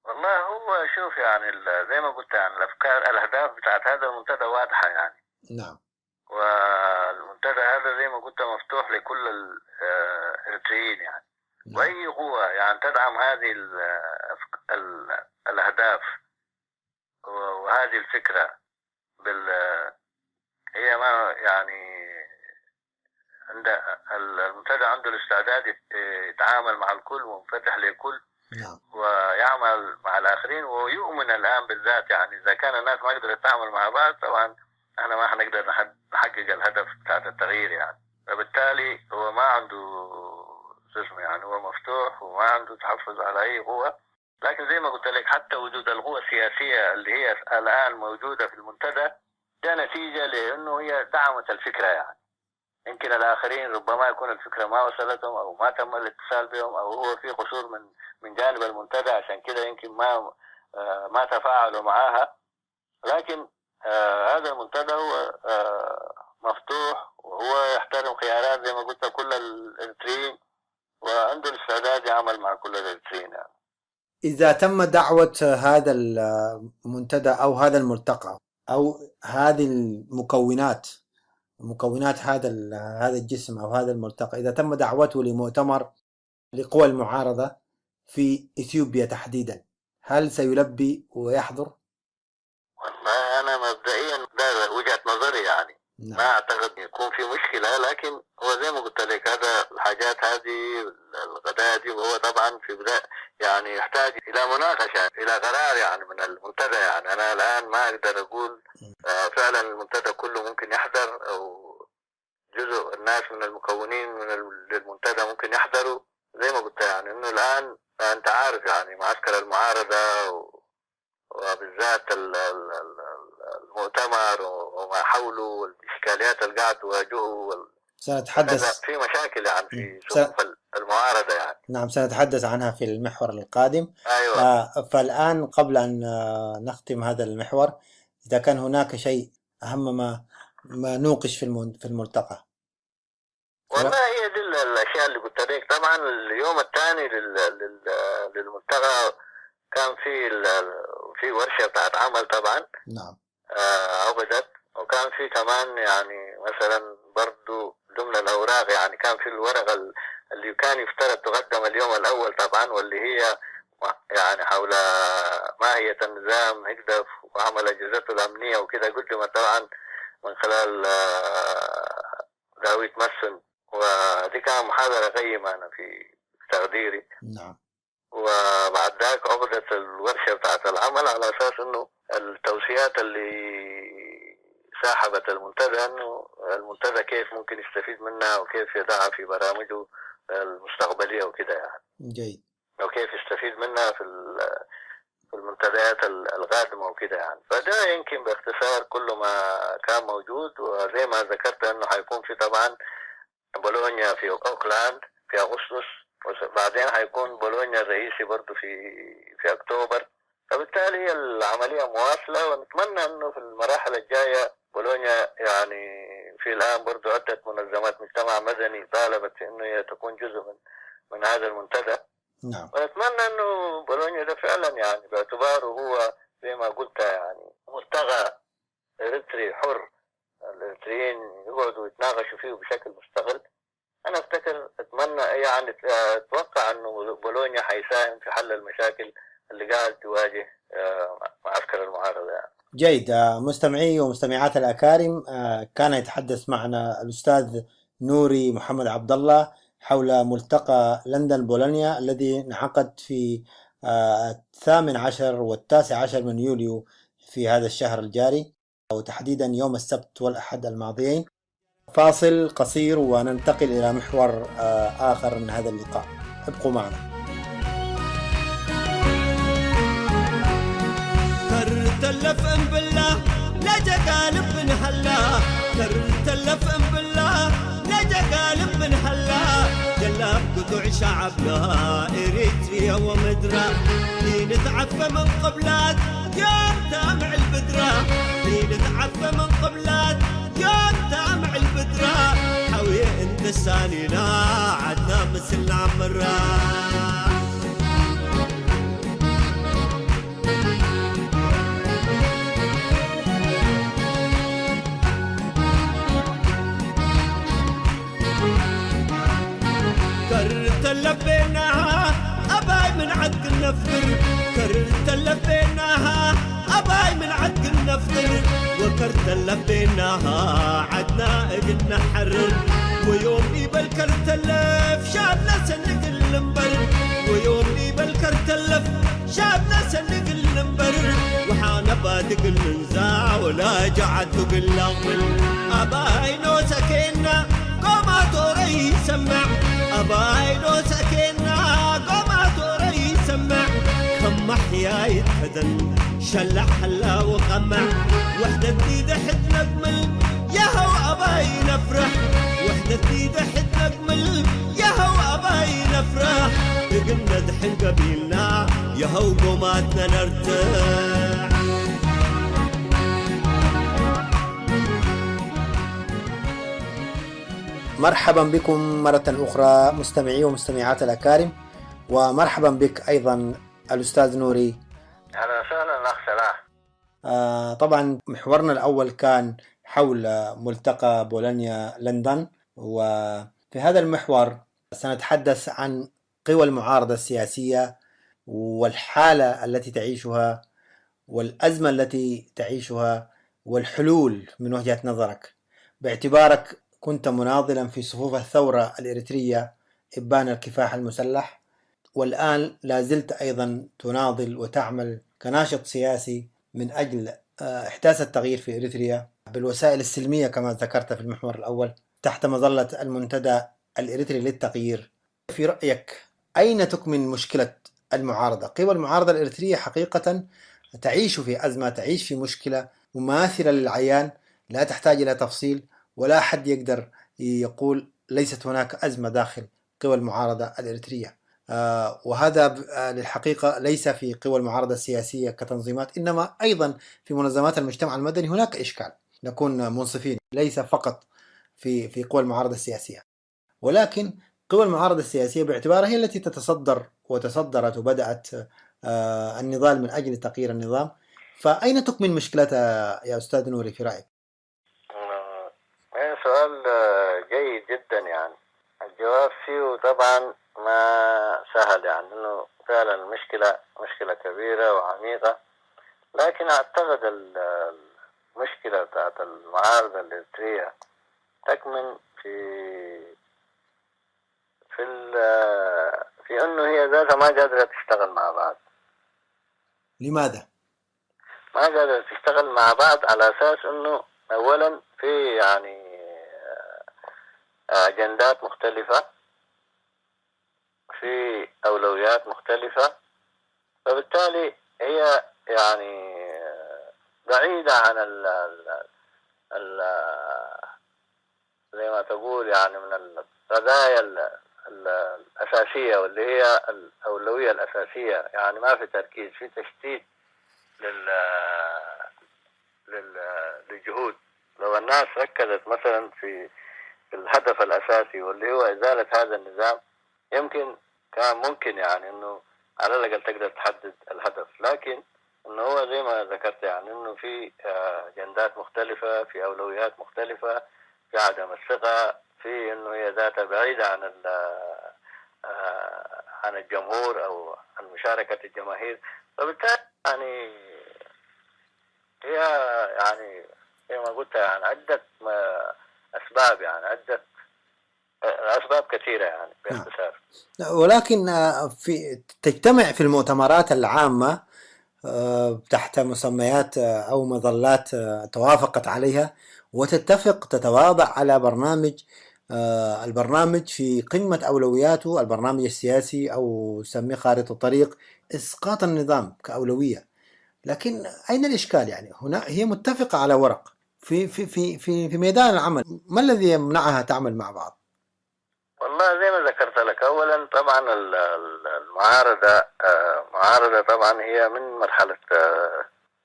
والله هو شوف يعني زي ما قلت يعني الأفكار الأهداف بتاعت هذا المنتدى واضحة يعني. نعم. والمنتدى هذا زي ما قلت مفتوح لكل الإريتريين يعني. نعم. وأي قوة يعني تدعم هذه الأهداف وهذه الفكرة هي ما يعني المنتدى عنده الاستعداد يتعامل مع الكل ومنفتح للكل. نعم. ويعمل مع الآخرين ويؤمن الآن بالذات يعني إذا كان الناس ما قدرت تعمل مع بعض طبعا احنا ما حنقدر نحقق الهدف بتاع التغيير يعني. فبالتالي هو ما عنده اسمه يعني هو مفتوح وما عنده تحفظ على أي قوة. لكن زي ما قلت لك حتى وجود القوى السياسية اللي هي الآن موجودة في المنتدى ده نتيجة لأنه هي دعمت الفكرة يعني. يمكن الآخرين ربما يكون الفكرة ما وصلتهم أو ما تم الاتصال بهم أو هو في قصور من جانب المنتدى عشان كده يمكن ما تفاعلوا معها. لكن هذا المنتدى هو مفتوح وهو يحترم خيارات زي ما قلت كل الإريتريين وعنده الاستعداد يعمل مع كل الإريتريين يعني. إذا تم دعوة هذا المنتدى أو هذا الملتقى أو هذه مكونات هذا الجسم أو هذا الملتقى، إذا تم دعوته لمؤتمر لقوى المعارضة في إثيوبيا تحديدا، هل سيلبي ويحضر؟ والله أنا مبدئيا ده وجهة نظري يعني. نعم. ما أعتقد يكون في مشكلة. لكن هو زي ما قلت لك هذا الحاجات هذه القضايا دي وهو طبعا في بداية يعني يحتاج إلى مناقشة إلى قرار يعني من المنتدى يعني. أنا الآن ما أقدر أقول فعلا المنتدى كله ممكن يحضر أو جزء الناس من المكونين من المنتدى ممكن يحضروا. زي ما قلت يعني إنه الآن أنت عارف يعني معسكر المعارضة وبالذات المؤتمر وما حوله والإشكاليات اللي قاعد تواجهه سنتحدث في مشاكل يعني في صفوف المعارضة يعني. نعم، سنتحدث عنها في المحور القادم. أيوة. فالآن قبل أن نختم هذا المحور، إذا كان هناك شيء أهم ما نوقش في الملتقى. والله هي دي الأشياء اللي قلت لك. طبعا اليوم الثاني للملتقى كان في ورشة بتاعت عمل طبعا. نعم. عقدت وكان في كمان يعني مثلا برضو ضمن الأوراق يعني كان في الورقة اللي كان يفترض تقدم اليوم الأول طبعا واللي هي يعني حول ماهية النظام هدف وعمل أجهزته الأمنية وكده قدمت طبعا من خلال داوود مسن ودي كان محاضرة قيمة أنا في تقديري. نعم. وبعد ذاك عقدت الورشة بتاعت العمل على أساس إنه التوصيات اللي ساحبت المنتدى إنه المنتدى كيف ممكن يستفيد منها وكيف يضعها في برامجه المستقبلية وكده يعني. جيد. وكيف يستفيد منها في المنتديات القادمة وكده يعني. فده يمكن باختصار كل ما كان موجود. وزي ما ذكرت إنه حيكون في طبعا بولونيا في أوكلاند في أغسطس وبعدين حيكون بولونيا الرئيسي برضو في أكتوبر. فبالتالي العملية مواصلة ونتمنى أنه في المراحل الجاية بولونيا يعني في الآن برضو عدة منظمات مجتمع مدني طالبت أنه تكون جزء من هذا المنتدى. نعم. ونتمنى أنه بولونيا ده فعلا يعني باعتباره هو زي ما قلت يعني ملتقى إريتري حر الإريتريين يقعدوا يتناقشوا فيه بشكل مستقل. أنا أتمنى يعني أتوقع أنه بولونيا حيساهم في حل المشاكل اللي قاعد تواجه معسكر المعارضة يعني. جيد. مستمعي ومستمعات الأكارم، كان يتحدث معنا الأستاذ نوري محمد عبد الله حول ملتقى لندن بولونيا الذي انعقد في 18 و19 من يوليو في هذا الشهر الجاري، وتحديدا يوم السبت والأحد الماضيين. فاصل قصير وننتقل إلى محور آخر من هذا اللقاء. ابقوا معنا. كرتلف ام بالله لجا قالب من هلا، كرتلف ام بالله لجا قالب من هلا، جلاب قطع شعبنا اريتريا ومدرا، لين تعفى من قبلات يوم تامع البدرة، لين تعفى من قبلات يوم تامع البدرة، حوي انت السانينا عدنا مثل عمرا. كرت لبيناها أباي من عدق النفر، كرت لبيناها أباي من عدق النفر، وكرت لبيناها عدنا قلنا حرر، ويوم يبل كرتلف شابنا سنق المنبر، ويوم يبل كرتلف شابنا سنق المنبر، وحانا بادق النزاع ولا جعد بالأغمل، أباي نو سكينا قوما توري سمع، أباي نو سكينا قوما توري سمع، كم محيا يتهدن شلع حلا وقمع، وحدة جديدة حد نقمل ياهو أباي نفرح، وحدة جديدة حد نقمل ياهو أباي نفرح، قلنا دحين قبيلنا ياهو قوماتنا نرتاح. مرحبا بكم مرة أخرى مستمعي ومستمعات الأكارم، ومرحبا بك أيضا الأستاذ نوري. أهلا وسهلا أخ سلاح. طبعا محورنا الأول كان حول ملتقى بولونيا لندن، وفي هذا المحور سنتحدث عن قوى المعارضة السياسية والحالة التي تعيشها والأزمة التي تعيشها والحلول من وجهة نظرك، باعتبارك كنت مناضلا في صفوف الثورة الإريترية إبان الكفاح المسلح، والآن لازلت أيضا تناضل وتعمل كناشط سياسي من أجل إحداث التغيير في إريتريا بالوسائل السلمية كما ذكرت في المحور الأول تحت مظلة المنتدى الإريتري للتغيير. في رأيك أين تكمن مشكلة المعارضة؟ قوى المعارضة الإريترية حقيقة تعيش في أزمة، تعيش في مشكلة مماثلة للعيان، لا تحتاج إلى تفصيل، ولا أحد يقدر يقول ليست هناك أزمة داخل قوى المعارضة الإريترية. وهذا للحقيقة ليس في قوى المعارضة السياسية كتنظيمات، إنما أيضا في منظمات المجتمع المدني هناك إشكال، نكون منصفين، ليس فقط في قوى المعارضة السياسية، ولكن قوى المعارضة السياسية باعتبارها هي التي تتصدر وتصدرت وبدأت النضال من أجل تغيير النظام. فأين تكمن مشكلتها يا أستاذ نوري في رأيك؟ سؤال جيد جدا، يعني الجواب فيه طبعا ما سهل، يعني انه فعلا مشكلة كبيرة وعميقة، لكن اعتقد المشكلة بتاعت المعارضة الإريترية تكمن في انه هي ذاتها ما قادرة تشتغل مع بعض. لماذا؟ ما قادرة تشتغل مع بعض على اساس انه اولا في يعني أجندات مختلفة، في أولويات مختلفة، فبالتالي هي يعني بعيدة عن زي ما تقول يعني من القضايا الأساسية واللي هي الأولوية الأساسية، يعني ما في تركيز، في تشتيت للجهود. لو الناس ركزت مثلا في الهدف الأساسي واللي هو إزالة هذا النظام، كان ممكن يعني إنه على الأقل تقدر تحدد الهدف، لكن إنه هو زي ما ذكرت يعني إنه في أجندات مختلفة، في أولويات مختلفة، في عدم الثقة، في إنه هي ذاتها بعيدة عن الجمهور أو عن مشاركة الجماهير، فبالتالي يعني هي يعني زي ما قلت يعني عدة أسباب، يعني عدة أسباب كثيرة يعني باختصار. ولكن تجتمع في المؤتمرات العامة تحت مسميات أو مظلات توافقت عليها، وتتفق تتواضع على برنامج، البرنامج في قمة أولوياته، البرنامج السياسي أو سميه خارطة طريق إسقاط النظام كأولوية. لكن أين الإشكال؟ يعني هنا هي متفقة على ورق، في ميدان العمل ما الذي يمنعها تعمل مع بعض؟ والله زي ما ذكرت لك، أولا طبعا المعارضة معارضة طبعا هي من مرحلة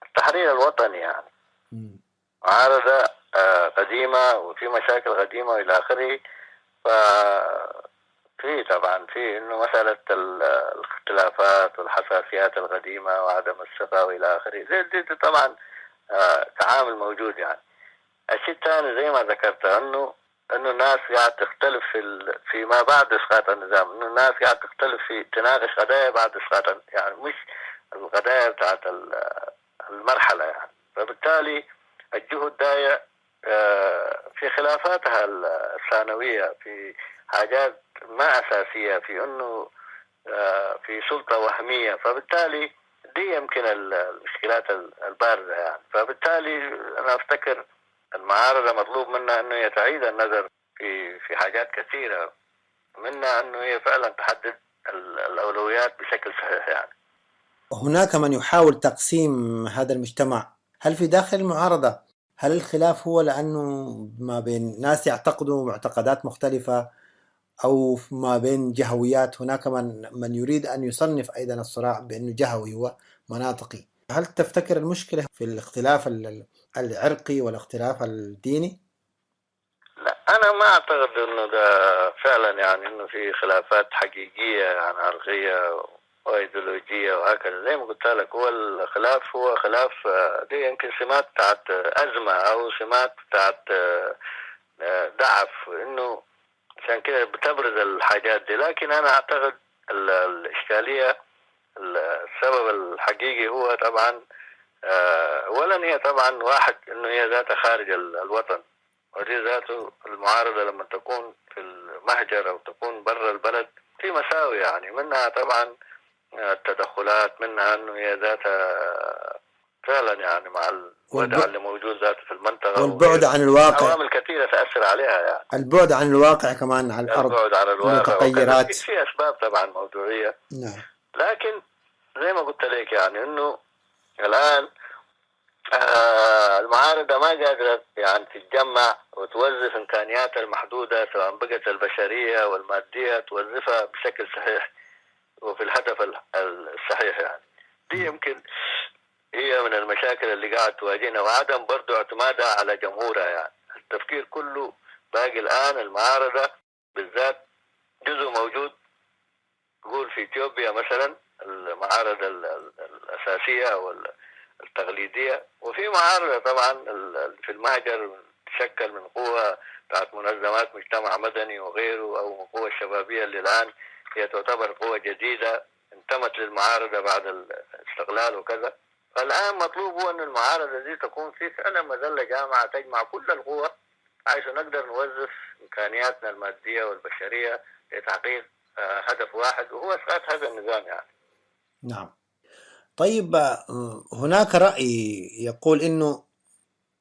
التحرير الوطني يعني. معارضة قديمة وفي مشاكل قديمة وإلى آخره. ففي طبعا في إنه مسألة الاختلافات والحساسيات القديمة وعدم الثقة وإلى آخره، دي طبعا تعامل موجود يعني. الشيء الثاني زي ما ذكرت انه الناس قاعد تختلف في ما بعد اسقاط النظام، انه الناس قاعد تختلف في تناقش قضايا بعد اسقاط، يعني مش القضايا بتاعت المرحله يعني. فبالتالي الجهود داية في خلافاتها الثانويه، في حاجات ما اساسيه، في انه في سلطه وهميه. فبالتالي دي يمكن المشكلات البارزه يعني. فبالتالي انا افتكر المعارضة مطلوب منها أنه تعيد النظر في حاجات كثيرة، منها أنه هي فعلا تحدد الأولويات بشكل صحيح يعني. هناك من يحاول تقسيم هذا المجتمع. هل في داخل المعارضة هل الخلاف هو لأنه ما بين ناس يعتقدوا معتقدات مختلفة، أو ما بين جهويات؟ هناك من يريد أن يصنف أيضا الصراع بأنه جهوي هو مناطقي. هل تفتكر المشكلة في الاختلاف العرقي والاختلاف الديني؟ لا، أنا ما أعتقد أنه ده فعلا يعني أنه في خلافات حقيقية يعني عرقية وإيديولوجية وهكذا. زي ما قلت لك، هو الخلاف هو خلاف، دي يمكن سمات بتاعت أزمة أو سمات بتاعت ضعف، إنه عشان كده بتبرز الحاجات دي. لكن أنا أعتقد الإشكالية السبب الحقيقي هو طبعا أولا هي طبعا واحد إنه هي ذاتها خارج الوطن، ودي ذاته المعارضة لما تكون في المهجر أو تكون برا البلد في مساوي يعني. منها طبعا التدخلات، منها إنه هي ذاتها فعلا يعني مع الوضع اللي موجود ذاته في المنطقة، والبعد عن الواقع، عوامل كثيرة تأثر عليها يعني. البعد عن الواقع كمان على الأرض، البعد عن الواقع المتغيرات، في أسباب طبعا موضوعية. نعم. لكن زي ما قلت لك يعني إنه الآن المعارضة ما قادرة يعني تتجمع وتوظف إمكانياتها المحدودة، سواء بقت البشرية والمادية، توظفها بشكل صحيح وفي الهدف الصحيح يعني. دي يمكن هي من المشاكل اللي قاعد تواجهنا، وعدم برضو اعتمادها على جمهورها يعني. التفكير كله باقي الآن المعارضة بالذات جزء موجود قول في إثيوبيا مثلا المعارضة الأساسية أو التقليدية، وفي معارضة طبعا في المهجر تشكل من قوة بتاعت منظمات مجتمع مدني وغيره، أو قوة الشبابية اللي الآن هي تعتبر قوة جديدة انتمت للمعارضة بعد الاستقلال وكذا. فالآن مطلوب هو أن المعارضة دي تكون في فعلا مظلة جامعة تجمع كل القوى، حيث نقدر نوظف إمكانياتنا المادية والبشرية لتحقيق هدف واحد، وهو إسقاط هذا النظام يعني. نعم. طيب، هناك رأي يقول إنه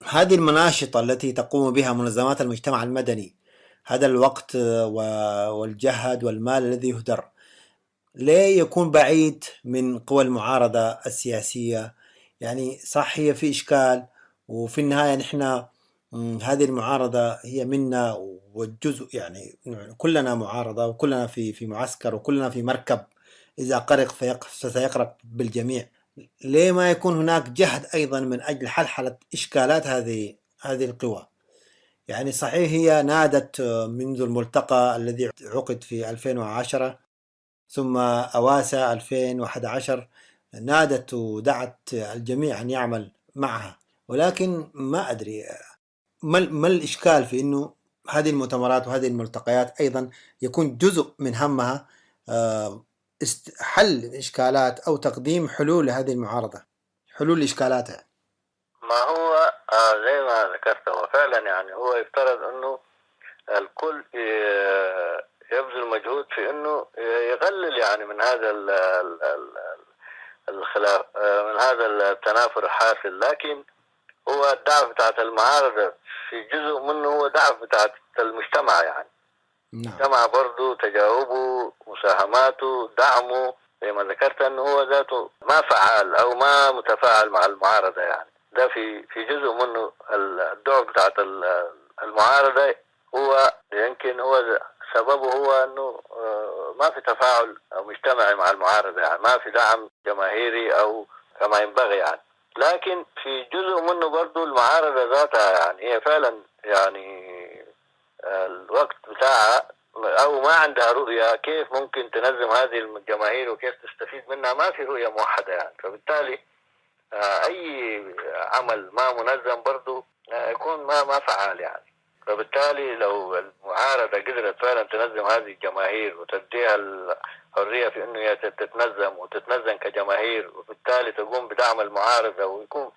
هذه المناشطة التي تقوم بها منظمات المجتمع المدني، هذا الوقت والجهد والمال الذي يهدر، ليه يكون بعيد من قوى المعارضة السياسية؟ يعني صح هي في إشكال، وفي النهاية نحن هذه المعارضة هي منا والجزء، يعني كلنا معارضة وكلنا في معسكر وكلنا في مركب، إذا قرق فسيقرق بالجميع. ليه ما يكون هناك جهد أيضا من أجل حلحلة إشكالات هذه القوى؟ يعني صحيح هي نادت منذ الملتقى الذي عقد في 2010 ثم أواسا 2011 نادت ودعت الجميع أن يعمل معها، ولكن ما أدري ما الإشكال في أنه هذه المؤتمرات وهذه الملتقيات أيضا يكون جزء من همها حل الإشكالات أو تقديم حلول لهذه المعارضة، حلول لإشكالاتها. ما هو زي ما ذكرت، هو فعلا يعني هو يفترض أنه الكل يبذل مجهود في أنه يقلل يعني من هذا الخلاف من هذا التنافر الحاصل. لكن هو الدعم بتاعت المعارضة في جزء منه هو دعم بتاعت المجتمع، يعني المجتمع برضو تجاوبه، مساهماته، دعمه، زي ما ذكرت انه هو ذاته ما فعال او ما متفاعل مع المعارضة. يعني ده في جزء منه الدعم بتاعت المعارضة هو يمكن هو سببه هو انه ما في تفاعل مجتمعي مع المعارضة، يعني ما في دعم جماهيري او كما ينبغي يعني. لكن في جزء منه برضو المعارضة ذاتها يعني هي فعلا يعني الوقت بتاعها او ما عندها رؤية كيف ممكن تنظم هذه الجماهير وكيف تستفيد منها، ما في رؤية موحدة يعني. فبالتالي اي عمل ما منظم برضو يكون ما فعال يعني. فبالتالي لو المعارضة قدرت فعلا تنظم هذه الجماهير وتديها الحرية في انه هي تتنظم وتتنظم كجماهير، وبالتالي تقوم بدعم المعارضة ويكون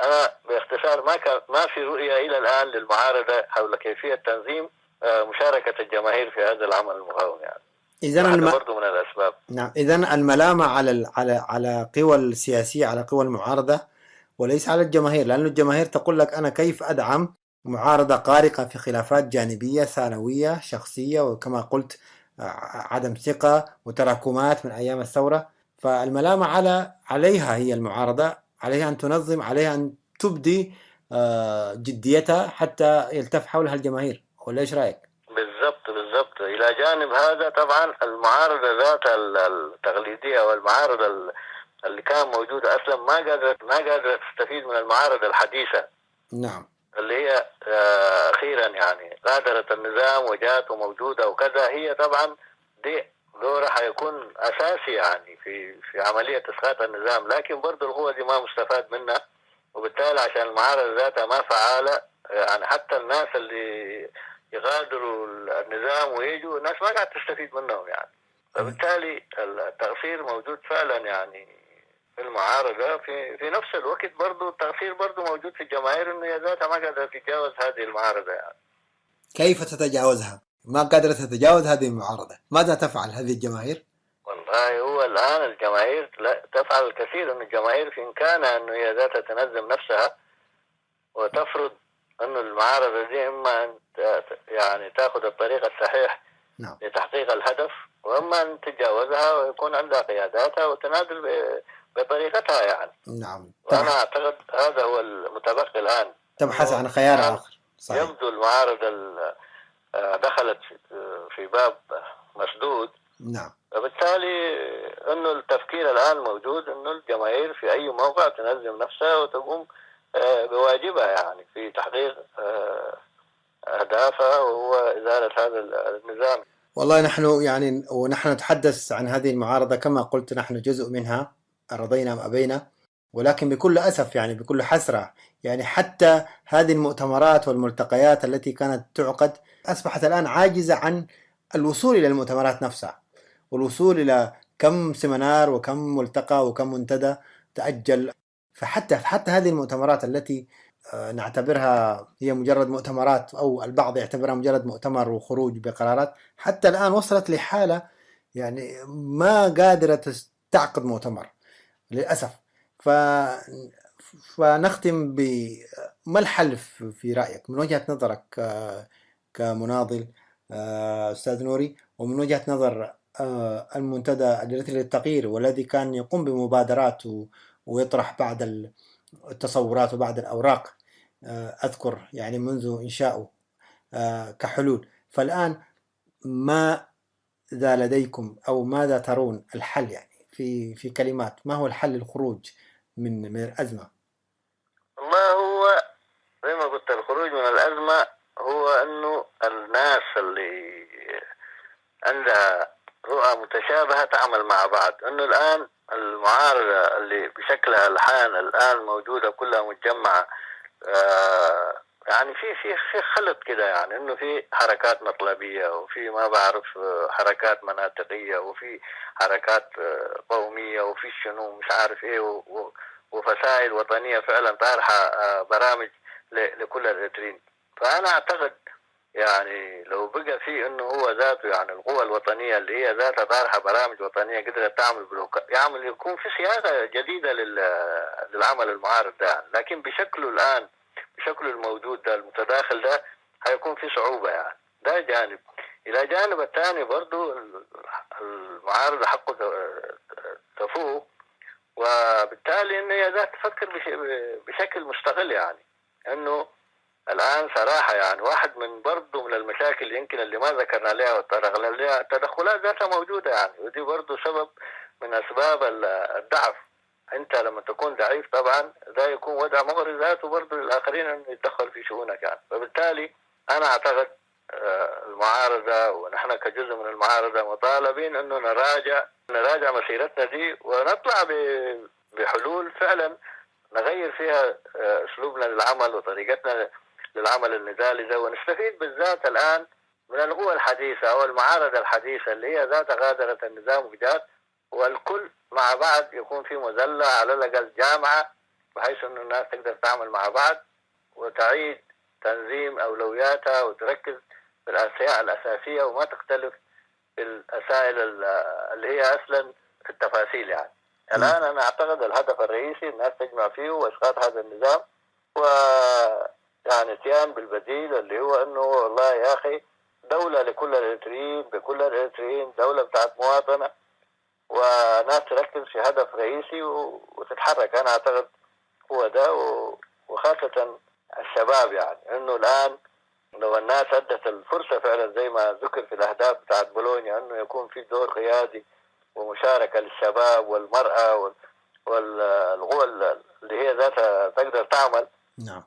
أنا باختصار ما في رؤية إلى الآن للمعارضة حول كيفية تنظيم مشاركة الجماهير في هذا العمل المقاوم يعني. إذن برضو من الأسباب. نعم، إذن الملامة على قوى السياسية، على قوى المعارضة، وليس على الجماهير، لأن الجماهير تقول لك أنا كيف أدعم معارضة قارقة في خلافات جانبية ثانوية شخصية، وكما قلت عدم ثقة وتراكمات من أيام الثورة. فالملامة عليها هي المعارضة، عليها أن تنظم، عليها أن تبدي جديتها حتى يلتف حولها الجماهير. ولا إيش رأيك؟ بالضبط. إلى جانب هذا طبعا المعارضة ذاتها التقليدية والمعارضة اللي كان موجودة أصلا ما قادرة تستفيد من المعارضة الحديثة. نعم. اللي هي أخيرا يعني غادرت النظام وجات وموجودة وكذا. هي طبعا دي دورها حيكون أساسي يعني في عملية إسقاط النظام، لكن برضو القوة دي ما مستفاد منها. وبالتالي عشان المعارضة ذاتها ما فعالة يعني، حتى الناس اللي يغادروا النظام ويجوا الناس ما قاعد تستفيد منهم يعني. فبالتالي التأثير موجود فعلا يعني في المعارضة. في نفس الوقت برضو التأثير برضو موجود في الجماهير، انه هي ذاتها ما قادرة تتجاوز هذه المعارضة يعني. كيف تتجاوزها؟ ما قادرة تتجاوز هذه المعارضة، ماذا تفعل هذه الجماهير؟ والله هو الآن الجماهير تفعل الكثير. ان الجماهير في إمكانها انه هي ذاتها تنظم نفسها وتفرض انه المعارضة دي اما ان يعني تاخذ الطريق الصحيح نعم. لتحقيق الهدف، واما ان تتجاوزها ويكون عندها قياداتها وتنادل بطريقتها يعني. نعم. وأنا أعتقد هذا هو المتبقي الآن، تبحث عن خيار آخر. صحيح. يبدو المعارضة دخلت في باب مسدود. نعم. وبالتالي أنه التفكير الآن موجود أنه الجماهير في أي موقع تنظم نفسها وتقوم بواجبها يعني في تحقيق أهدافها وهو إزالة هذا النظام. والله ونحن نتحدث عن هذه المعارضة كما قلت، نحن جزء منها رضينا أم أبينا، ولكن بكل أسف يعني بكل حسرة يعني حتى هذه المؤتمرات والملتقيات التي كانت تعقد أصبحت الآن عاجزة عن الوصول إلى المؤتمرات نفسها، والوصول إلى كم سيمينار وكم ملتقى وكم منتدى تأجل. فحتى هذه المؤتمرات التي نعتبرها هي مجرد مؤتمرات، أو البعض يعتبرها مجرد مؤتمر وخروج بقرارات، حتى الآن وصلت لحالة يعني ما قادرة تعقد مؤتمر للأسف. فنختم بما الحل في رأيك من وجهة نظرك كمناضل أستاذ نوري، ومن وجهة نظر المنتدى الجزائري للتغيير والذي كان يقوم بمبادرات ويطرح بعض التصورات وبعض الأوراق أذكر يعني منذ إنشاؤه كحلول. فالآن ماذا لديكم أو ماذا ترون الحل يعني في كلمات؟ ما هو الحل للخروج من الأزمة؟ ما هو زي ما قلت، الخروج من الأزمة هو أنه الناس اللي عندها رؤى متشابهة تعمل مع بعض. أنه الآن المعارضة اللي بشكلها الآن موجودة كلها متجمعة يعني في خلط كده يعني، انه في حركات مطلبية وفي ما بعرف حركات مناطقية وفي حركات قومية وفي شنو مش عارف ايه وفسائل وطنية فعلا طارحة برامج لكل الاريتريين. فانا اعتقد يعني لو بقى في انه هو ذاته يعني القوى الوطنيه اللي هي ذاتها طارحه برامج وطنيه قدرت تعمل بلوك يعمل يكون في صياغه جديده للعمل المعارض ده، لكن بشكله الان بشكله الموجود ده المتداخل ده هيكون في صعوبه يعني. ده جانب. الى جانب الثاني برضو المعارضه حقه تفوق، وبالتالي ان هي ذات تفكر بشكل مستقل يعني. انه الآن صراحة يعني واحد من برضه من المشاكل يمكن اللي ما ذكرنا عليها وتطرقنا عليها التدخلات ذاتها موجودة يعني، ودي برضه سبب من أسباب الضعف. أنت لما تكون ضعيف طبعا ده يكون وضع مغري ذاته برضه للآخرين أن يتدخل في شؤونك يعني. فبالتالي أنا أعتقد المعارضة ونحن كجزء من المعارضة مطالبين أنه نراجع مسيرتنا دي ونطلع بحلول فعلا نغير فيها أسلوبنا للعمل وطريقتنا للعمل النضالي ده، ونستفيد بالذات الآن من القوى الحديثة أو المعارضة الحديثة اللي هي ذات غادرة النظام بجد، والكل مع بعض يكون في مظلة على الأقل جامعة بحيث أن الناس تقدر تعمل مع بعض وتعيد تنظيم أولوياتها وتركز في الأشياء الأساسية وما تختلف في الأسائل اللي هي أصلا في التفاصيل يعني. الآن أنا أعتقد الهدف الرئيسي الناس تجمع فيه وإسقاط هذا النظام، و يعني اتيان بالبديل اللي هو انه والله يا اخي دولة لكل الاريتريين بكل الاريتريين، دولة بتاعت مواطنة وناس تركز في هدف رئيسي وتتحرك. انا اعتقد هو ده، وخاصة الشباب يعني انه الان لو الناس ادت الفرصة فعلا زي ما ذكر في الاهداف بتاعت بولونيا انه يكون في دور قيادي ومشاركة للشباب والمرأة والقوى اللي هي ذاتها تقدر تعمل. نعم.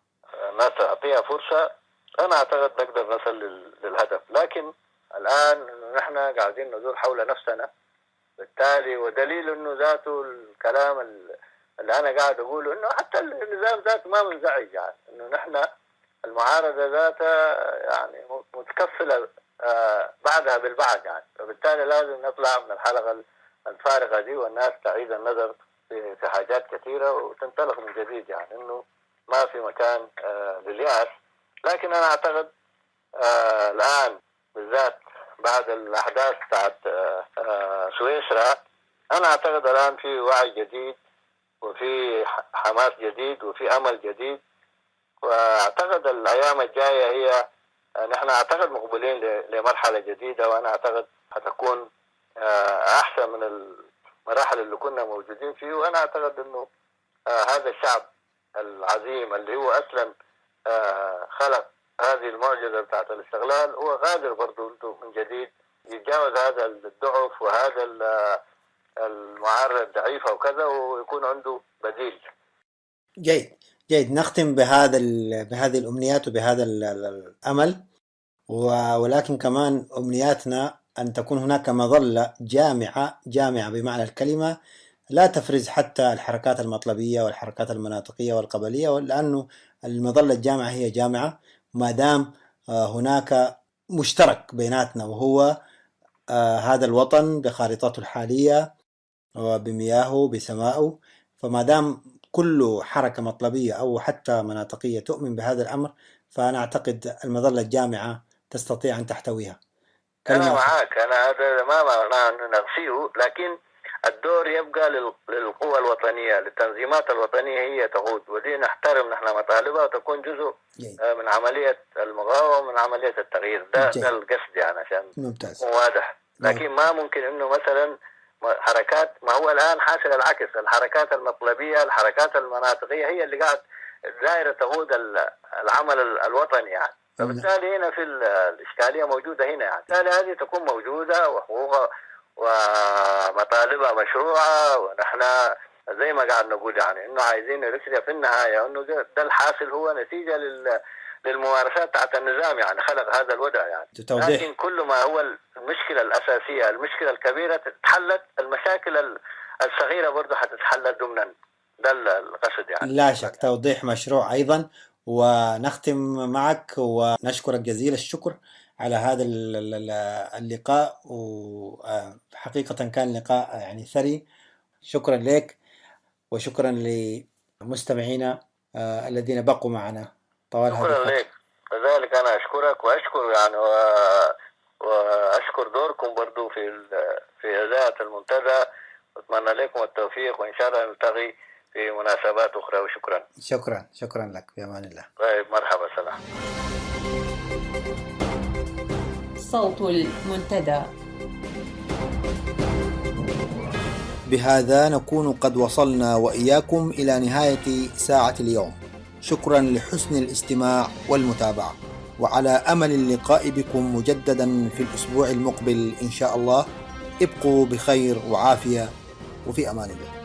الناس تعطيها فرصة، أنا أعتقد نقدر نصل للهدف. لكن الآن نحن قاعدين ندور حول نفسنا، بالتالي ودليل إنه ذاته الكلام اللي أنا قاعد أقوله إنه حتى النظام ذاته ما منزعج يعني، إنه نحن المعارضة ذاتها يعني متكفلة بعدها بالبعد يعني. فبالتالي لازم نطلع من الحلقة الفارغة دي والناس تعيد النظر في حاجات كثيرة وتنطلق من جديد يعني. إنه ما في مكان لليأس. لكن أنا أعتقد الآن بالذات بعد الأحداث بتاعت سويسرا أنا أعتقد الآن في وعي جديد وفي حماس جديد وفي أمل جديد، وأعتقد الأيام الجاية هي نحن أعتقد مقبلين لمرحلة جديدة، وأنا أعتقد هتكون أحسن من المراحل اللي كنا موجودين فيه. وأنا أعتقد أنه هذا الشعب العظيم اللي هو أصلا خلق هذه المعجزة بتاعت الاستغلال هو قادر برضو من جديد يتجاوز هذا الضعف وهذا المعارضة الضعيفة وكذا ويكون عنده بديل. جيد نختم بهذه الأمنيات وبهذا الأمل، ولكن كمان أمنياتنا أن تكون هناك مظلة جامعة بمعنى الكلمة، لا تفرز حتى الحركات المطلبية والحركات المناطقية والقبلية، لأنه المظلة الجامعة هي جامعة ما دام هناك مشترك بيناتنا وهو هذا الوطن بخارطته الحالية وبمياهه بسمائه. فما دام كل حركة مطلبية أو حتى مناطقية تؤمن بهذا الأمر، فأنا أعتقد المظلة الجامعة تستطيع أن تحتويها. أنا معاك، أنا هذا ما معناه أن نغفيه، لكن الدور يبقى للقوى الوطنية للتنظيمات الوطنية هي تقود، ودي نحترم نحن مطالبها وتكون جزء من عملية المقاومة من عملية التغيير. ده القصد يعني عشان يكون واضح. لكن ما ممكن إنه مثلا حركات، ما هو الآن حاصل العكس، الحركات المطلبية الحركات المناطقية هي اللي قاعد دائرة تقود العمل الوطني يعني. فبالتالي هنا في الإشكالية موجودة هنا يعني. بالتالي هذه تكون موجودة وحقوقها ومطالبها مشروعة، ونحن زي ما قاعد نقول يعني إنه عايزين نرسل في النهاية إنه ده الحاصل هو نتيجة للممارسات تحت النظام يعني خلق هذا الوضع يعني. لكن كل ما هو المشكلة الأساسية المشكلة الكبيرة تتحلت، المشاكل الصغيرة برضه حتتحل ضمنا. ده القصد يعني. لا شك توضيح مشروع أيضا. ونختم معك ونشكرك جزيل الشكر على هذا اللقاء، وحقيقة كان لقاء يعني ثري. شكرا لك وشكرا لمستمعينا الذين بقوا معنا طوال هذه الفترة. شكرا لك كذلك أنا أشكرك وأشكر يعني وأشكر دوركم برضو في إذاعة المنتدى، وأتمنى لكم التوفيق، وإن شاء الله نلتقي في مناسبات أخرى. وشكرا. شكرا لك، في أمان الله. طيب، مرحبا، سلام. صوت المنتدى. بهذا نكون قد وصلنا وإياكم إلى نهاية ساعة اليوم. شكرا لحسن الاستماع والمتابعة، وعلى أمل اللقاء بكم مجددا في الأسبوع المقبل إن شاء الله. ابقوا بخير وعافية، وفي أمان الله.